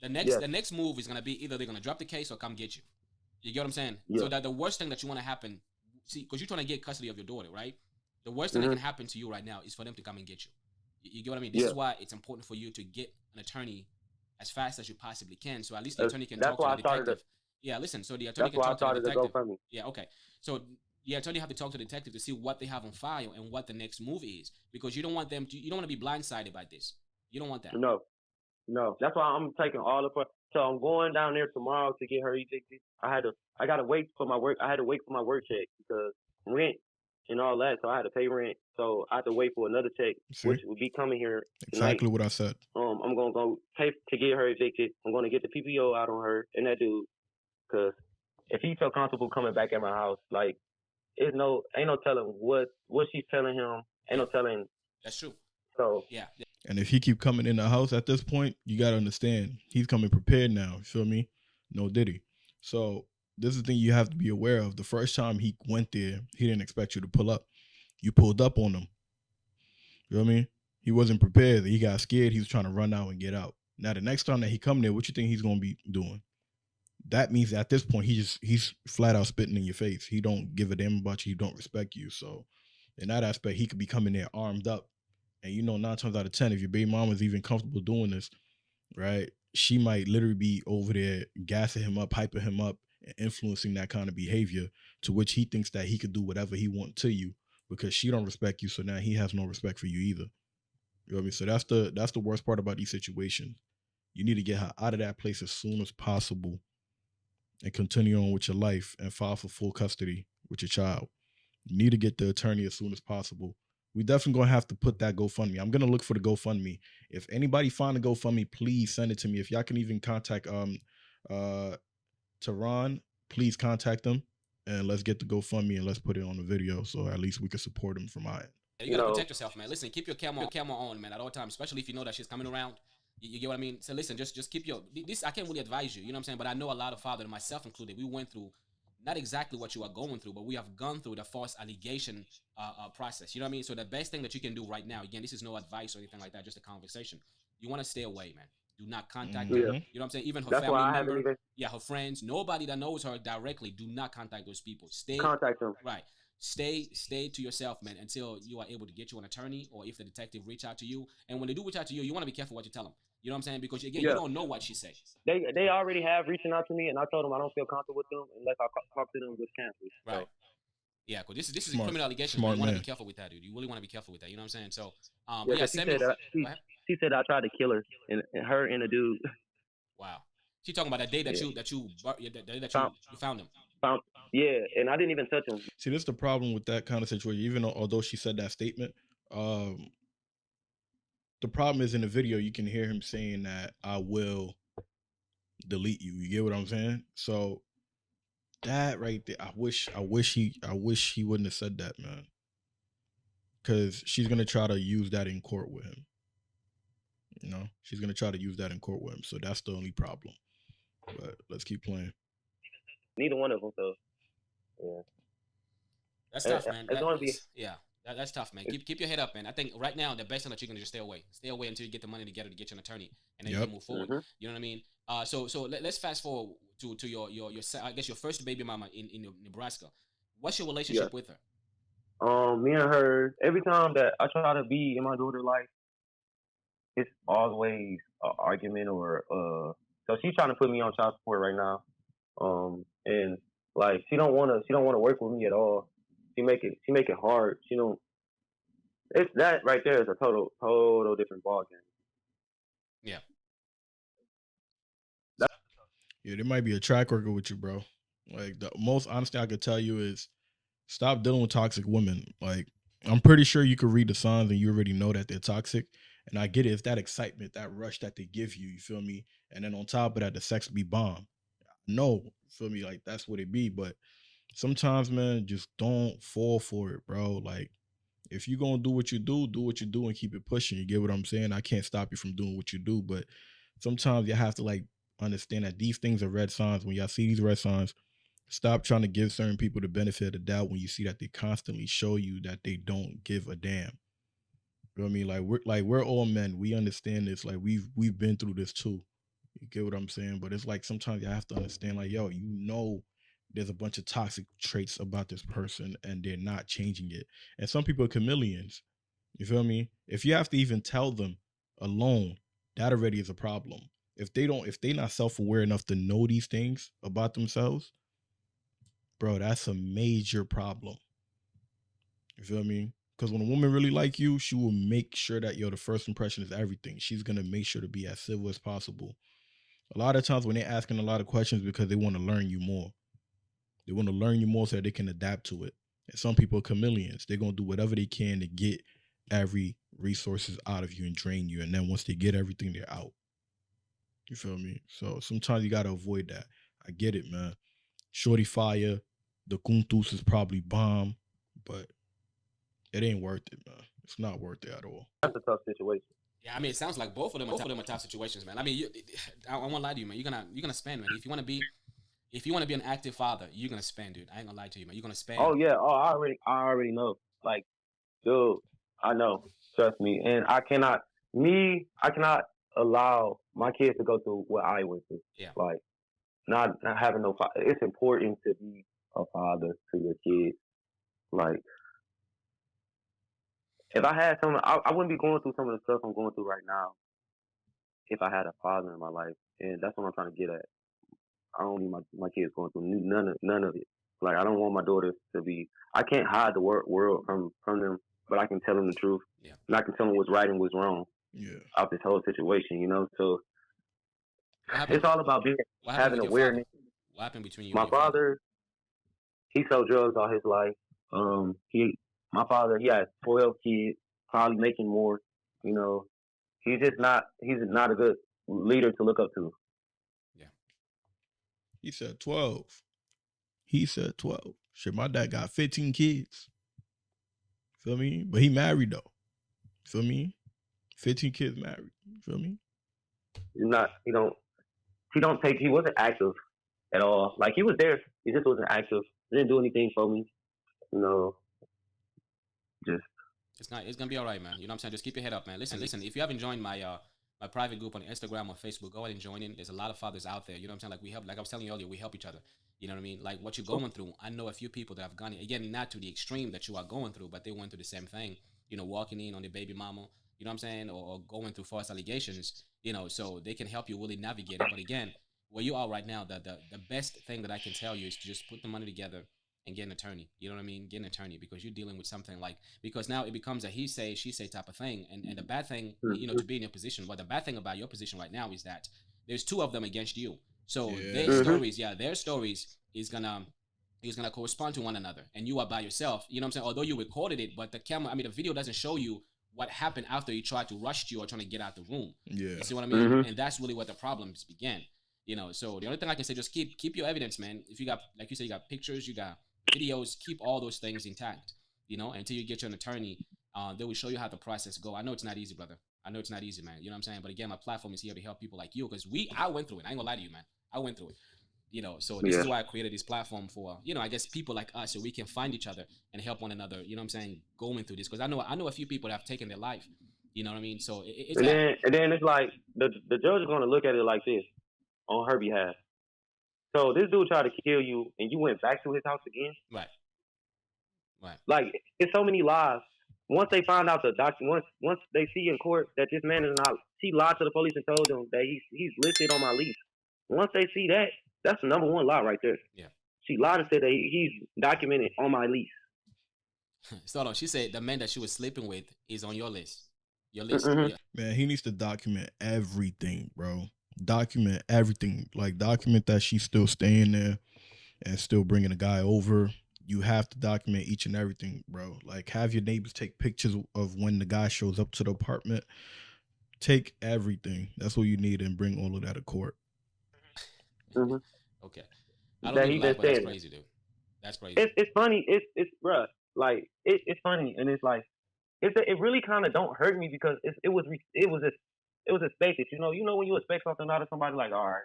Speaker 3: The next move is gonna be either they're gonna drop the case or come get you. You get what I'm saying? Yeah. So that the worst thing that you want to happen, see, because you're trying to get custody of your daughter, right? The worst thing that can happen to you right now is for them to come and get you. You get what I mean? This is why it's important for you to get an attorney as fast as you possibly can. So at least the attorney can talk to the detective. Yeah, listen. So the attorney can talk to the detective. Yeah, okay. So the attorney have to talk to the detective to see what they have on file and what the next move is, because you don't want them to. You don't want to be blindsided by this. You don't want that.
Speaker 1: No. That's why I'm taking all of her. So I'm going down there tomorrow to get her evicted. I gotta wait for my work. I had to wait for my work check because rent and all that. So I had to pay rent. So I had to wait for another check, which will be coming here tonight.
Speaker 4: Exactly what I said.
Speaker 1: I'm I'm gonna go pay to get her evicted. I'm gonna get the PPO out on her and that dude, cause if he felt comfortable coming back at my house, like ain't no telling what she's telling him. Ain't no telling.
Speaker 3: That's true.
Speaker 1: So
Speaker 3: Yeah.
Speaker 4: And if he keep coming in the house at this point, you gotta understand he's coming prepared now. You feel me? No diddy. So this is the thing you have to be aware of. The first time he went there, he didn't expect you to pull up. You pulled up on him. You know what I mean? He wasn't prepared. He got scared. He was trying to run out and get out. Now the next time that he come there, what you think he's gonna be doing? That means at this point he's flat out spitting in your face. He don't give a damn about you. He don't respect you. So in that aspect, he could be coming there armed up. And 9 times out of 10, if your baby mama is even comfortable doing this, right, she might literally be over there gassing him up, hyping him up, and influencing that kind of behavior to which he thinks that he could do whatever he wants to you because she don't respect you. So now he has no respect for you either. You know what I mean? So that's the worst part about these situations. You need to get her out of that place as soon as possible and continue on with your life and file for full custody with your child. You need to get the attorney as soon as possible. We definitely going to have to put that GoFundMe. I'm going to look for the GoFundMe. If anybody find a GoFundMe, please send it to me. If y'all can even contact Taron, please contact them and let's get the GoFundMe and let's put it on the video so at least we can support them from my end.
Speaker 3: You gotta protect yourself, man. Listen, keep your camera on, man, at all times, especially if you know that she's coming around. You get what I mean? So listen, just keep this. I can't really advise you, you know what I'm saying? But I know a lot of fathers, myself included, we went through not exactly what you are going through, but we have gone through the false allegation process. You know what I mean? So the best thing that you can do right now, again, this is no advice or anything like that, just a conversation. You want to stay away, man. Do not contact her. You know what I'm saying? Even her family member, her friends, nobody that knows her directly, do not contact those people. Contact them. Right. Stay to yourself, man, until you are able to get you an attorney or if the detective reach out to you. And when they do reach out to you, you want to be careful what you tell them. You know what I'm saying? Because again, you don't know what she says.
Speaker 1: They already have reaching out to me, and I told them I don't feel comfortable with them unless I talk to them with counsel.
Speaker 3: Right. So. Yeah, because this is a criminal allegation. You want to be careful with that, dude. You really want to be careful with that. You know what I'm saying? So,
Speaker 1: she said I tried to kill her and her and a dude.
Speaker 3: Wow. She talking about that day that you found him.
Speaker 1: Yeah, and I didn't even touch him.
Speaker 4: See, this is the problem with that kind of situation. Even although she said that statement, the problem is in the video you can hear him saying that I will delete you. You get what I'm saying? So that right there, I wish he wouldn't have said that, man. Because she's gonna try to use that in court with him. She's gonna try to use that in court with him. So that's the only problem. But let's keep playing.
Speaker 1: Neither one of them, though. Yeah.
Speaker 3: That's tough, man. That's tough, man. Keep your head up, man. I think right now the best thing that you can just stay away. Stay away until you get the money together to get you an attorney, and then you can move forward. Mm-hmm. You know what I mean? So let's fast forward to your I guess your first baby mama in Nebraska. What's your relationship with her?
Speaker 1: Me and her. Every time that I try to be in my daughter's life, it's always an argument or So she's trying to put me on child support right now. And like she don't want to work with me at all. She make it hard. She don't. It's that right there is a total different ball game.
Speaker 3: Yeah.
Speaker 4: There might be a track record with you, bro. Like the most honest thing I could tell you is stop dealing with toxic women. Like I'm pretty sure you could read the signs and you already know that they're toxic. And I get it. It's that excitement, that rush that they give you. You feel me? And then on top of that, the sex be bomb. No, feel me? Like that's what it be. But sometimes, man, just don't fall for it, bro. Like if you're gonna do what you do and keep it pushing. You get what I'm saying? I can't stop you from doing what you do, but sometimes you have to like understand that these things are red signs. When y'all see these red signs, stop trying to give certain people the benefit of the doubt when you see that they constantly show you that they don't give a damn. You know what I mean? We're all men. We understand this. Like we've been through this too. You get what I'm saying? But it's like sometimes you have to understand, like, yo, there's a bunch of toxic traits about this person and they're not changing it. And some people are chameleons. You feel me? If you have to even tell them alone, that already is a problem. If they're not self-aware enough to know these things about themselves, bro, that's a major problem. You feel me? Because when a woman really like you, she will make sure that, the first impression is everything. She's going to make sure to be as civil as possible. A lot of times when they're asking a lot of questions because they want to learn you more. They want to learn you more so that they can adapt to it. And some people are chameleons. They're going to do whatever they can to get every resources out of you and drain you. And then once they get everything, they're out. You feel me? So sometimes you got to avoid that. I get it, man. Shorty fire. The kuntus is probably bomb, but it ain't worth it, man. It's not worth it at all.
Speaker 1: That's a tough situation.
Speaker 3: Yeah, I mean, it sounds like both of them are tough situations, man. I mean, I won't lie to you, man. You're gonna spend, man. If you want to be an active father, you're gonna spend, dude. I ain't gonna lie to you, man. You're gonna spend.
Speaker 1: Oh yeah. Oh, I already know. Like, dude, I know. Trust me. And I cannot allow my kids to go through what I went through.
Speaker 3: Yeah.
Speaker 1: Like, not having no father. It's important to be a father to your kids. Like, if I had someone, I wouldn't be going through some of the stuff I'm going through right now if I had a father in my life. And that's what I'm trying to get at. I don't need my kids going through none of it. Like, I don't want my daughters to be. I can't hide the world from them, but I can tell them the truth.
Speaker 3: Yeah.
Speaker 1: And I can tell them what's right and what's wrong.
Speaker 4: Yeah.
Speaker 1: Of this whole situation, you know. So it's all about having awareness.
Speaker 3: What happened between you?
Speaker 1: My
Speaker 3: and your
Speaker 1: father, he sold drugs all his life. My father, he had 12 kids, probably making more. You know, he's not a good leader to look up to.
Speaker 3: Yeah.
Speaker 4: He said 12. Shit, my dad got 15 kids. Feel me? But he married though. Feel me? 15 kids married. Feel me?
Speaker 1: He wasn't active at all. Like, he was there. He just wasn't active. He didn't do anything for me. You know, just.
Speaker 3: It's gonna be all right, man. You know what I'm saying? Just keep your head up, man. Listen. If you haven't joined my my private group on Instagram or Facebook, go ahead and join in. There's a lot of fathers out there. You know what I'm saying? Like, we help. Like I was telling you earlier, we help each other. You know what I mean? Like, what you're going through. I know a few people that have gone, again, not to the extreme that you are going through, but they went through the same thing. You know, walking in on their baby mama. You know what I'm saying? Or going through false allegations. You know, so they can help you really navigate it. But again, where you are right now, the best thing that I can tell you is to just put the money together and get an attorney. You know what I mean? Get an attorney, because you're dealing with something like, because now it becomes a he say, she say type of thing. And the bad thing, you know, to be in your position, but the bad thing about your position right now is that there's two of them against you. So their stories is gonna correspond to one another, and you are by yourself. You know what I'm saying? Although you recorded it, but the video doesn't show you what happened after he tried to rush you or trying to get out the room.
Speaker 4: Yeah.
Speaker 3: You see what I mean? And that's really what the problems began. You know, so the only thing I can say, just keep your evidence, man. If you got, like you said, you got pictures, you got videos, keep all those things intact, you know, until you get you an attorney. They will show you how the process go. I know it's not easy, brother. I know it's not easy, man. You know what I'm saying? But again, my platform is here to help people like you, because I went through it. I ain't gonna lie to you, man. I went through it. You know, so this is why I created this platform for, you know, I guess people like us, so we can find each other and help one another. You know what I'm saying? Going through this, because I know a few people that have taken their life. You know what I mean? So and
Speaker 1: then it's like the judge is gonna look at it like this on her behalf. So this dude tried to kill you, and you went back to his house again.
Speaker 3: Right.
Speaker 1: Like, it's so many lies. Once they find out once they see in court that this man is not, she lied to the police and told them that he's listed on my lease. Once they see that, that's the number one lie right there.
Speaker 3: Yeah.
Speaker 1: She lied and said that he's documented on my lease.
Speaker 3: So she said the man that she was sleeping with is on your list. Your list.
Speaker 1: Mm-hmm.
Speaker 3: Yeah.
Speaker 4: Man, he needs to document everything, bro. Document everything. Like, document that she's still staying there and still bringing a guy over. You have to document each and everything, bro. Like, have your neighbors take pictures of when the guy shows up to the apartment. Take everything. That's what you need, and bring all of that to court.
Speaker 1: Mm-hmm.
Speaker 3: Okay. I don't think that's crazy, dude. That's crazy.
Speaker 1: It's funny. It's bruh. Like, it's funny, and it's like it really kind of don't hurt me, because it was expected. You know when you expect something out of somebody, like, all right.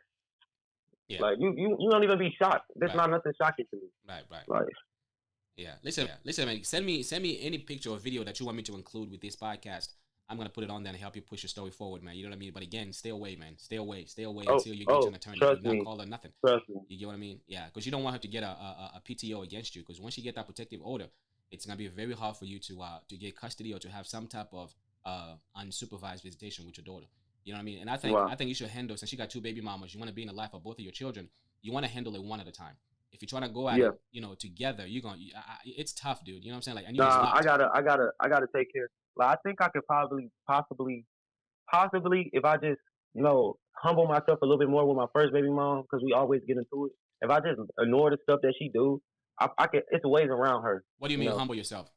Speaker 1: Yeah. Like, you don't even be shocked. There's not nothing shocking to me.
Speaker 3: Right.
Speaker 1: Like,
Speaker 3: yeah. Listen, man. Send me any picture or video that you want me to include with this podcast. I'm gonna put it on there and help you push your story forward, man. You know what I mean? But again, stay away, man. Stay away until you get an attorney.
Speaker 1: Trust
Speaker 3: not
Speaker 1: me.
Speaker 3: call her nothing.
Speaker 1: Trust me.
Speaker 3: You get what I mean? Yeah, because you don't want her to get a PTO against you. Because once you get that protective order, it's gonna be very hard for you to get custody or to have some type of unsupervised visitation with your daughter. You know what I mean? And I think you should handle, since you got two baby mamas, you want to be in the life of both of your children. You want to handle it one at a time. If you're trying to go at it, you know, together, it's tough, dude. You know what I'm saying? Like,
Speaker 1: I gotta take care. Like, I think I could possibly, if I just, you know, humble myself a little bit more with my first baby mom, because we always get into it. If I just ignore the stuff that she do, I can. It's ways around her.
Speaker 3: What do you mean, humble yourself?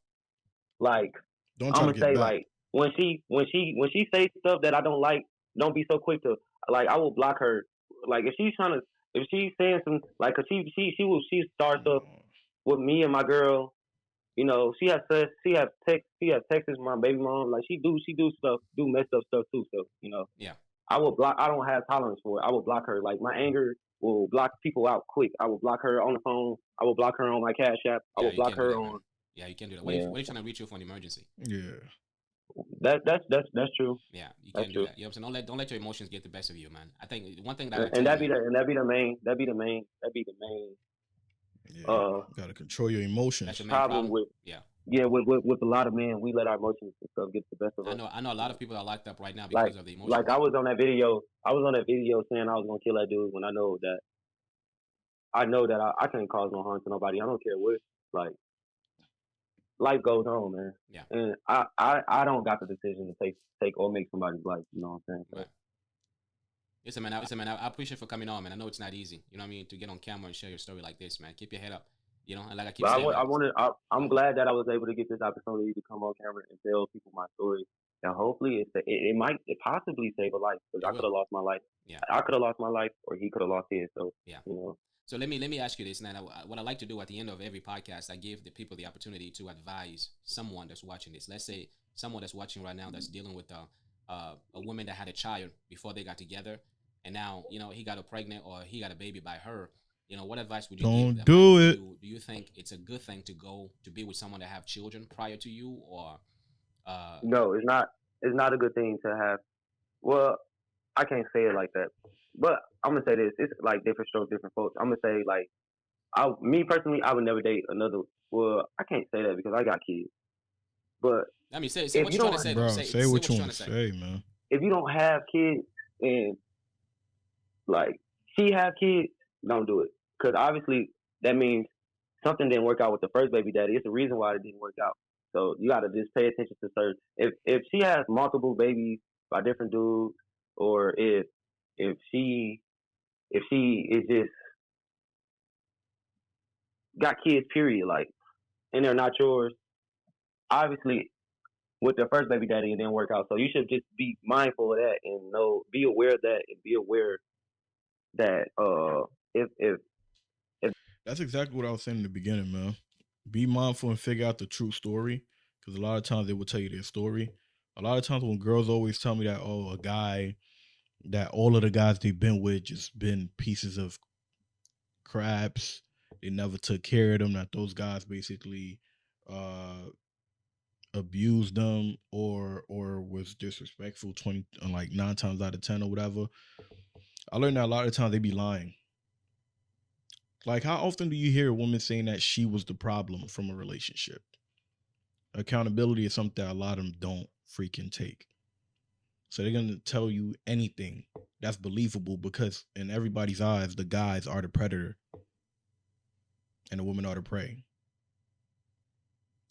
Speaker 1: Like,
Speaker 4: Don't
Speaker 1: I'm
Speaker 4: try to
Speaker 1: gonna
Speaker 4: get
Speaker 1: say
Speaker 4: back.
Speaker 1: like when she says stuff that I don't like, don't be so quick to like. I will block her. Like if she's saying some like, cause she starts up with me and my girl. You know, she has texts with my baby mom. Like she do stuff, do messed up stuff too. So you know,
Speaker 3: Yeah.
Speaker 1: I will block. I don't have tolerance for it. I will block her. Like my anger will block people out quick. I will block her on the phone. I will block her on my Cash App. I
Speaker 3: Yeah,
Speaker 1: will
Speaker 3: you
Speaker 1: block
Speaker 3: can't do
Speaker 1: her
Speaker 3: that, man.
Speaker 1: on.
Speaker 3: Yeah, you can't do that.
Speaker 1: Yeah,
Speaker 3: What if you're trying to reach you for an emergency?
Speaker 4: Yeah.
Speaker 1: that's true.
Speaker 3: Yeah, you
Speaker 1: That's
Speaker 3: can't do
Speaker 1: true.
Speaker 3: that. You know what I'm saying? Don't let your emotions get the best of you, man. I think one thing that I
Speaker 1: And,
Speaker 3: would
Speaker 1: and
Speaker 3: tell
Speaker 1: that be
Speaker 3: you,
Speaker 1: the main
Speaker 4: Yeah.
Speaker 1: uh
Speaker 4: Gotta control your
Speaker 3: that's
Speaker 4: emotions.
Speaker 3: your main
Speaker 1: problem
Speaker 3: problem.
Speaker 1: with
Speaker 3: Yeah,
Speaker 1: with a lot of men. We let our emotions and stuff get the best of
Speaker 3: I
Speaker 1: us.
Speaker 3: know. I know a
Speaker 1: You
Speaker 3: lot of
Speaker 1: know,
Speaker 3: people are locked up right now
Speaker 1: like
Speaker 3: because of the
Speaker 1: like
Speaker 3: emotions.
Speaker 1: I was on that video. I was on that video saying I was gonna kill that dude when I know that I can't cause no harm to nobody. I don't care what. Like life goes on, man.
Speaker 3: Yeah,
Speaker 1: And I don't got the decision to take or make somebody's life. You know what I'm saying? So,
Speaker 3: right. Listen, man. I appreciate for coming on, man. I know it's not easy. You know what I mean? To get on camera and share your story like this, man. Keep your head up. You know, and like I keep
Speaker 1: but
Speaker 3: saying,
Speaker 1: I
Speaker 3: man.
Speaker 1: wanted. I'm glad that I was able to get this opportunity to come on camera and tell people my story. And hopefully, it might possibly save a life because
Speaker 3: It
Speaker 1: I could
Speaker 3: will.
Speaker 1: have lost my life.
Speaker 3: Yeah,
Speaker 1: I could have lost my life, or he could have lost his. So
Speaker 3: yeah.
Speaker 1: you know,
Speaker 3: So let me ask you this, now. What I like to do at the end of every podcast, I give the people the opportunity to advise someone that's watching this. Let's say someone that's watching right now that's dealing with a woman that had a child before they got together, and now he got her pregnant or he got a baby by her. What advice would you give
Speaker 4: Don't
Speaker 3: them? Like,
Speaker 4: do
Speaker 3: do
Speaker 4: it.
Speaker 3: you think it's a good thing to go to be with someone that have children prior to you, or uh,
Speaker 1: no, it's not. It's not a good thing to have. Well, I can't say it like that, but I'm gonna say this. It's like different strokes, different folks. I'm gonna say like me personally, I would never date another. Well, I can't say that because I got kids. But
Speaker 3: I mean, say
Speaker 1: if
Speaker 3: what
Speaker 1: you
Speaker 3: you're trying to
Speaker 1: don't,
Speaker 3: say though.
Speaker 4: Bro,
Speaker 3: Say
Speaker 4: say
Speaker 3: say
Speaker 4: what
Speaker 3: what
Speaker 4: you
Speaker 3: you're
Speaker 4: want
Speaker 3: trying
Speaker 4: to
Speaker 3: to say.
Speaker 4: say, man.
Speaker 1: if you don't have kids and like she have kids, don't do it because obviously that means something didn't work out with the first baby daddy. It's the reason why it didn't work out. So you got to just pay attention to certain. If she has multiple babies by different dudes, or if she if she is just got kids, period, like, and they're not yours, obviously with their first baby daddy it didn't work out. So you should just be mindful of that and be aware of that and be aware that if
Speaker 4: That's exactly what I was saying in the beginning, man. Be mindful and figure out the true story. Because a lot of times they will tell you their story. A lot of times when girls always tell me that, oh, a guy that all of the guys they've been with just been pieces of craps. They never took care of them. That those guys basically uh abused them or was disrespectful 20 like 9 times out of 10 or whatever. I learned that a lot of times they be lying. Like, how often do you hear a woman saying that she was the problem from a relationship? Accountability is something that a lot of them don't freaking take. So they're gonna tell you anything that's believable because in everybody's eyes, the guys are the predator and the women are the prey.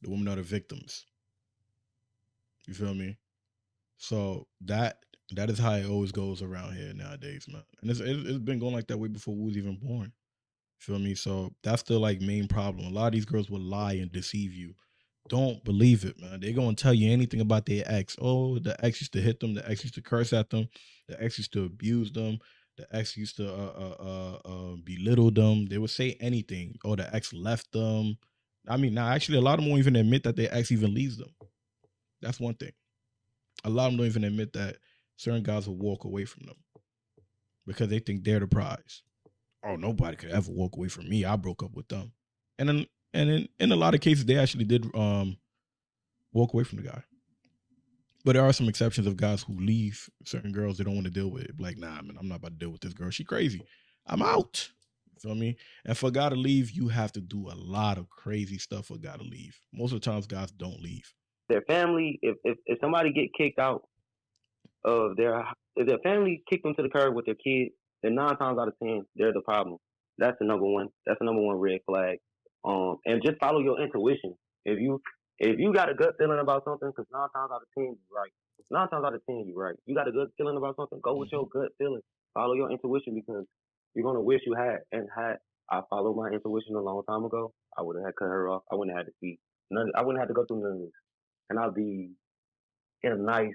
Speaker 4: The women are the victims. You feel me? So that is how it always goes around here nowadays, man. And it's been going like that way before we was even born. Feel me? So that's the like main problem. A lot of these girls will lie and deceive you. Don't believe it, man. They're gonna tell you anything about their ex. Oh, the ex used to hit them. The ex used to curse at them. The ex used to abuse them. The ex used to belittle them. They would say anything. Oh, the ex left them. I mean, now actually, a lot of them won't even admit that their ex even leaves them. That's one thing. A lot of them don't even admit that certain guys will walk away from them because they think they're the prize. Oh, nobody could ever walk away from me. I broke up with them. And then in a lot of cases they actually did walk away from the guy. But there are some exceptions of guys who leave certain girls they don't want to deal with. Like, nah, man, I'm not about to deal with this girl. She crazy. I'm out. You feel me? And for a guy to leave, you have to do a lot of crazy stuff for a guy to leave. Most of the times guys don't leave.
Speaker 1: their family, if somebody get kicked out of their, if their family kicked them to the curb with their kids, then 9 times out of 10 they're the problem. That's the number one. That's the number one red flag. And just follow your intuition. If you if you got a gut feeling about something, because 9 times out of 10 you right. 9 times out of 10 you right. You got a good feeling about something, go with
Speaker 4: Mm-hmm.
Speaker 1: your gut feeling. Follow your intuition because you're gonna wish you had. And had I followed my intuition a long time ago, I would have had cut her off. I wouldn't have had to see none. I wouldn't have to go through none of this. and I'll be in a nice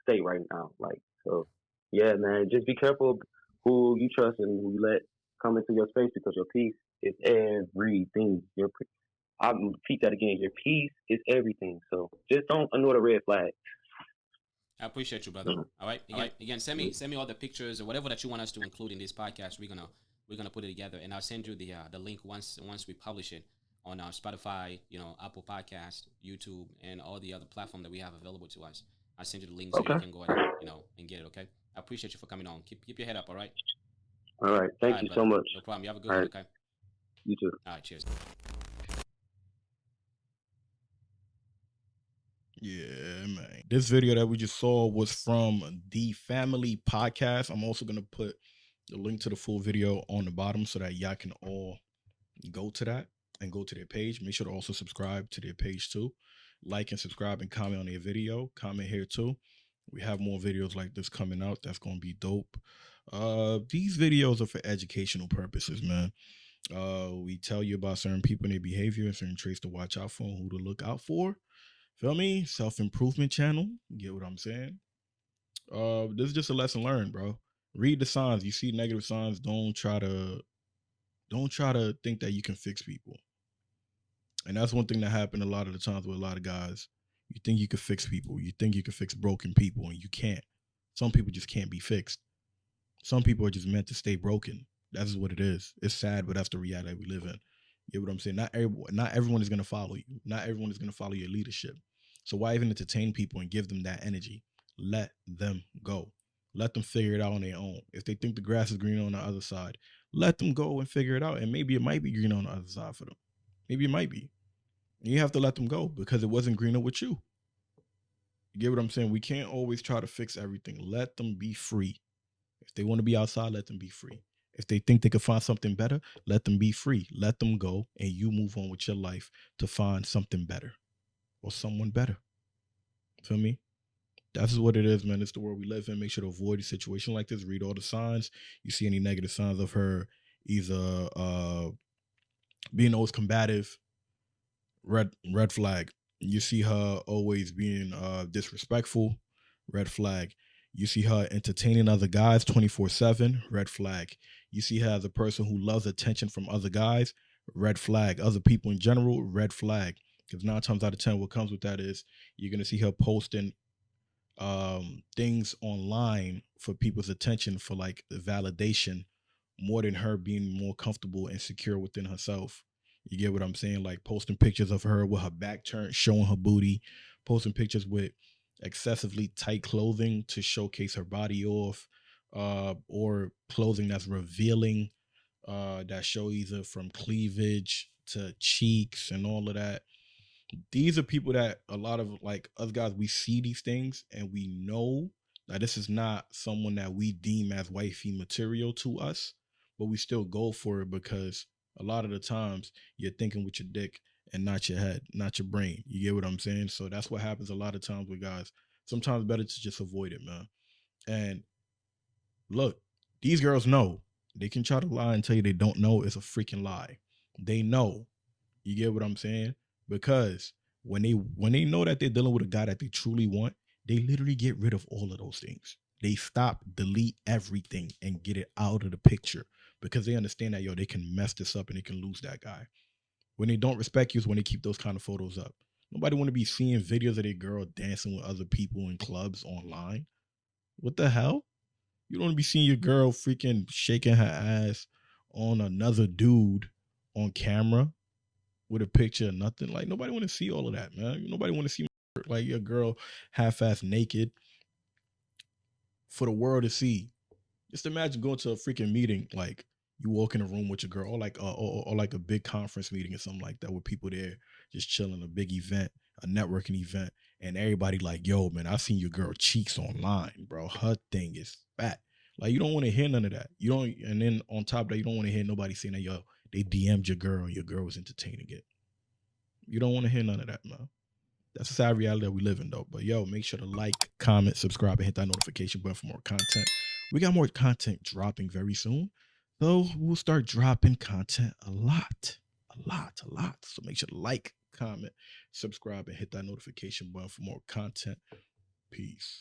Speaker 1: state right now. Like so, yeah, man. Just be careful who you trust and who you let come into your space because your peace is everything. I'll repeat that again. Your peace is everything. So just don't ignore the red flag.
Speaker 3: I appreciate you, brother.
Speaker 1: Mm-hmm.
Speaker 3: All right. Again, send me all the pictures or whatever that you want us to include in this podcast. We're gonna put it together, and I'll send you the link once we publish it on our Spotify, Apple Podcast, YouTube, and all the other platform that we have available to us. I'll send you the link so
Speaker 1: Okay.
Speaker 3: you can go ahead and get it. Okay. I appreciate you for coming on. Keep your head up. All right.
Speaker 1: All right. Thank you so much.
Speaker 3: No problem. You have a good
Speaker 1: All
Speaker 3: one.
Speaker 1: right.
Speaker 3: Okay.
Speaker 1: You too.
Speaker 3: All right. Cheers.
Speaker 4: Yeah, man. This video that we just saw was from the Family Podcast. I'm also going to put the link to the full video on the bottom so that y'all can all go to that and go to their page. Make sure to also subscribe to their page too. Like and subscribe and comment on their video. Comment here too. We have more videos like this coming out. That's going to be dope. These videos are for educational purposes, man. We tell you about certain people and their behavior and certain traits to watch out for and who to look out for. Feel me? Self-improvement channel. Get what I'm saying? This is just a lesson learned, bro. Read the signs. You see negative signs, don't try to think that you can fix people. And that's one thing that happened a lot of the times with a lot of guys. You think you can fix people. You think you can fix broken people, and you can't. Some people just can't be fixed. Some people are just meant to stay broken. That's what it is. It's sad, but that's the reality we live in. You get what I'm saying? Not everyone is going to follow you. Not everyone is going to follow your leadership. So why even entertain people and give them that energy? Let them go. Let them figure it out on their own. If they think the grass is green on the other side, let them go and figure it out. And maybe it might be green on the other side for them. Maybe it might be. And you have to let them go because it wasn't greener with you. You get what I'm saying? We can't always try to fix everything. Let them be free. If they want to be outside, let them be free. If they think they could find something better, let them be free. Let them go and you move on with your life to find something better or someone better. Feel me? That's what it is, man. It's the world we live in. Make sure to avoid a situation like this. Read all the signs. You see any negative signs of her either being always combative, red flag. You see her always being disrespectful, red flag. You see her entertaining other guys 24/7, red flag. You see her as a person who loves attention from other guys, red flag. Other people in general, red flag. Because 9 times out of 10, what comes with that is you're going to see her posting things online for people's attention for like validation more than her being more comfortable and secure within herself. You get what I'm saying? Like posting pictures of her with her back turned, showing her booty, posting pictures with excessively tight clothing to showcase her body off, or clothing that's revealing, that show either from cleavage to cheeks and all of that. These are people that a lot of like us guys, we see these things and we know that this is not someone that we deem as wifey material to us, but we still go for it because a lot of the times you're thinking with your dick and not your head, not your brain. You get what I'm saying? So that's what happens a lot of times with guys. Sometimes better to just avoid it, man. And look, these girls know. They can try to lie and tell you they don't know. It's a freaking lie. They know. You get what I'm saying? Because when they know that they're dealing with a guy that they truly want, they literally get rid of all of those things. They stop, delete everything, and get it out of the picture because they understand that, they can mess this up and they can lose that guy. When they don't respect you is when they keep those kind of photos up. Nobody want to be seeing videos of their girl dancing with other people in clubs online. What the hell? You don't want to be seeing your girl freaking shaking her ass on another dude on camera with a picture of nothing. Like, nobody want to see all of that, man. Nobody want to see like your girl half-ass naked for the world to see. Just imagine going to a freaking meeting, like you walk in a room with your girl, or like or like a big conference meeting or something like that with people there just chilling, a big event, a networking event, and everybody like, yo, man, I seen your girl cheeks online, bro. Her thing is fat. Like, you don't want to hear none of that. You don't, and then on top of that, you don't want to hear nobody saying that, yo, they DM'd your girl was entertaining it. You don't want to hear none of that, man. That's the sad reality that we live in, though. But yo, make sure to like, comment, subscribe, and hit that notification button for more content. We got more content dropping very soon. So we'll start dropping content a lot. So make sure to like, comment, subscribe, and hit that notification button for more content. Peace.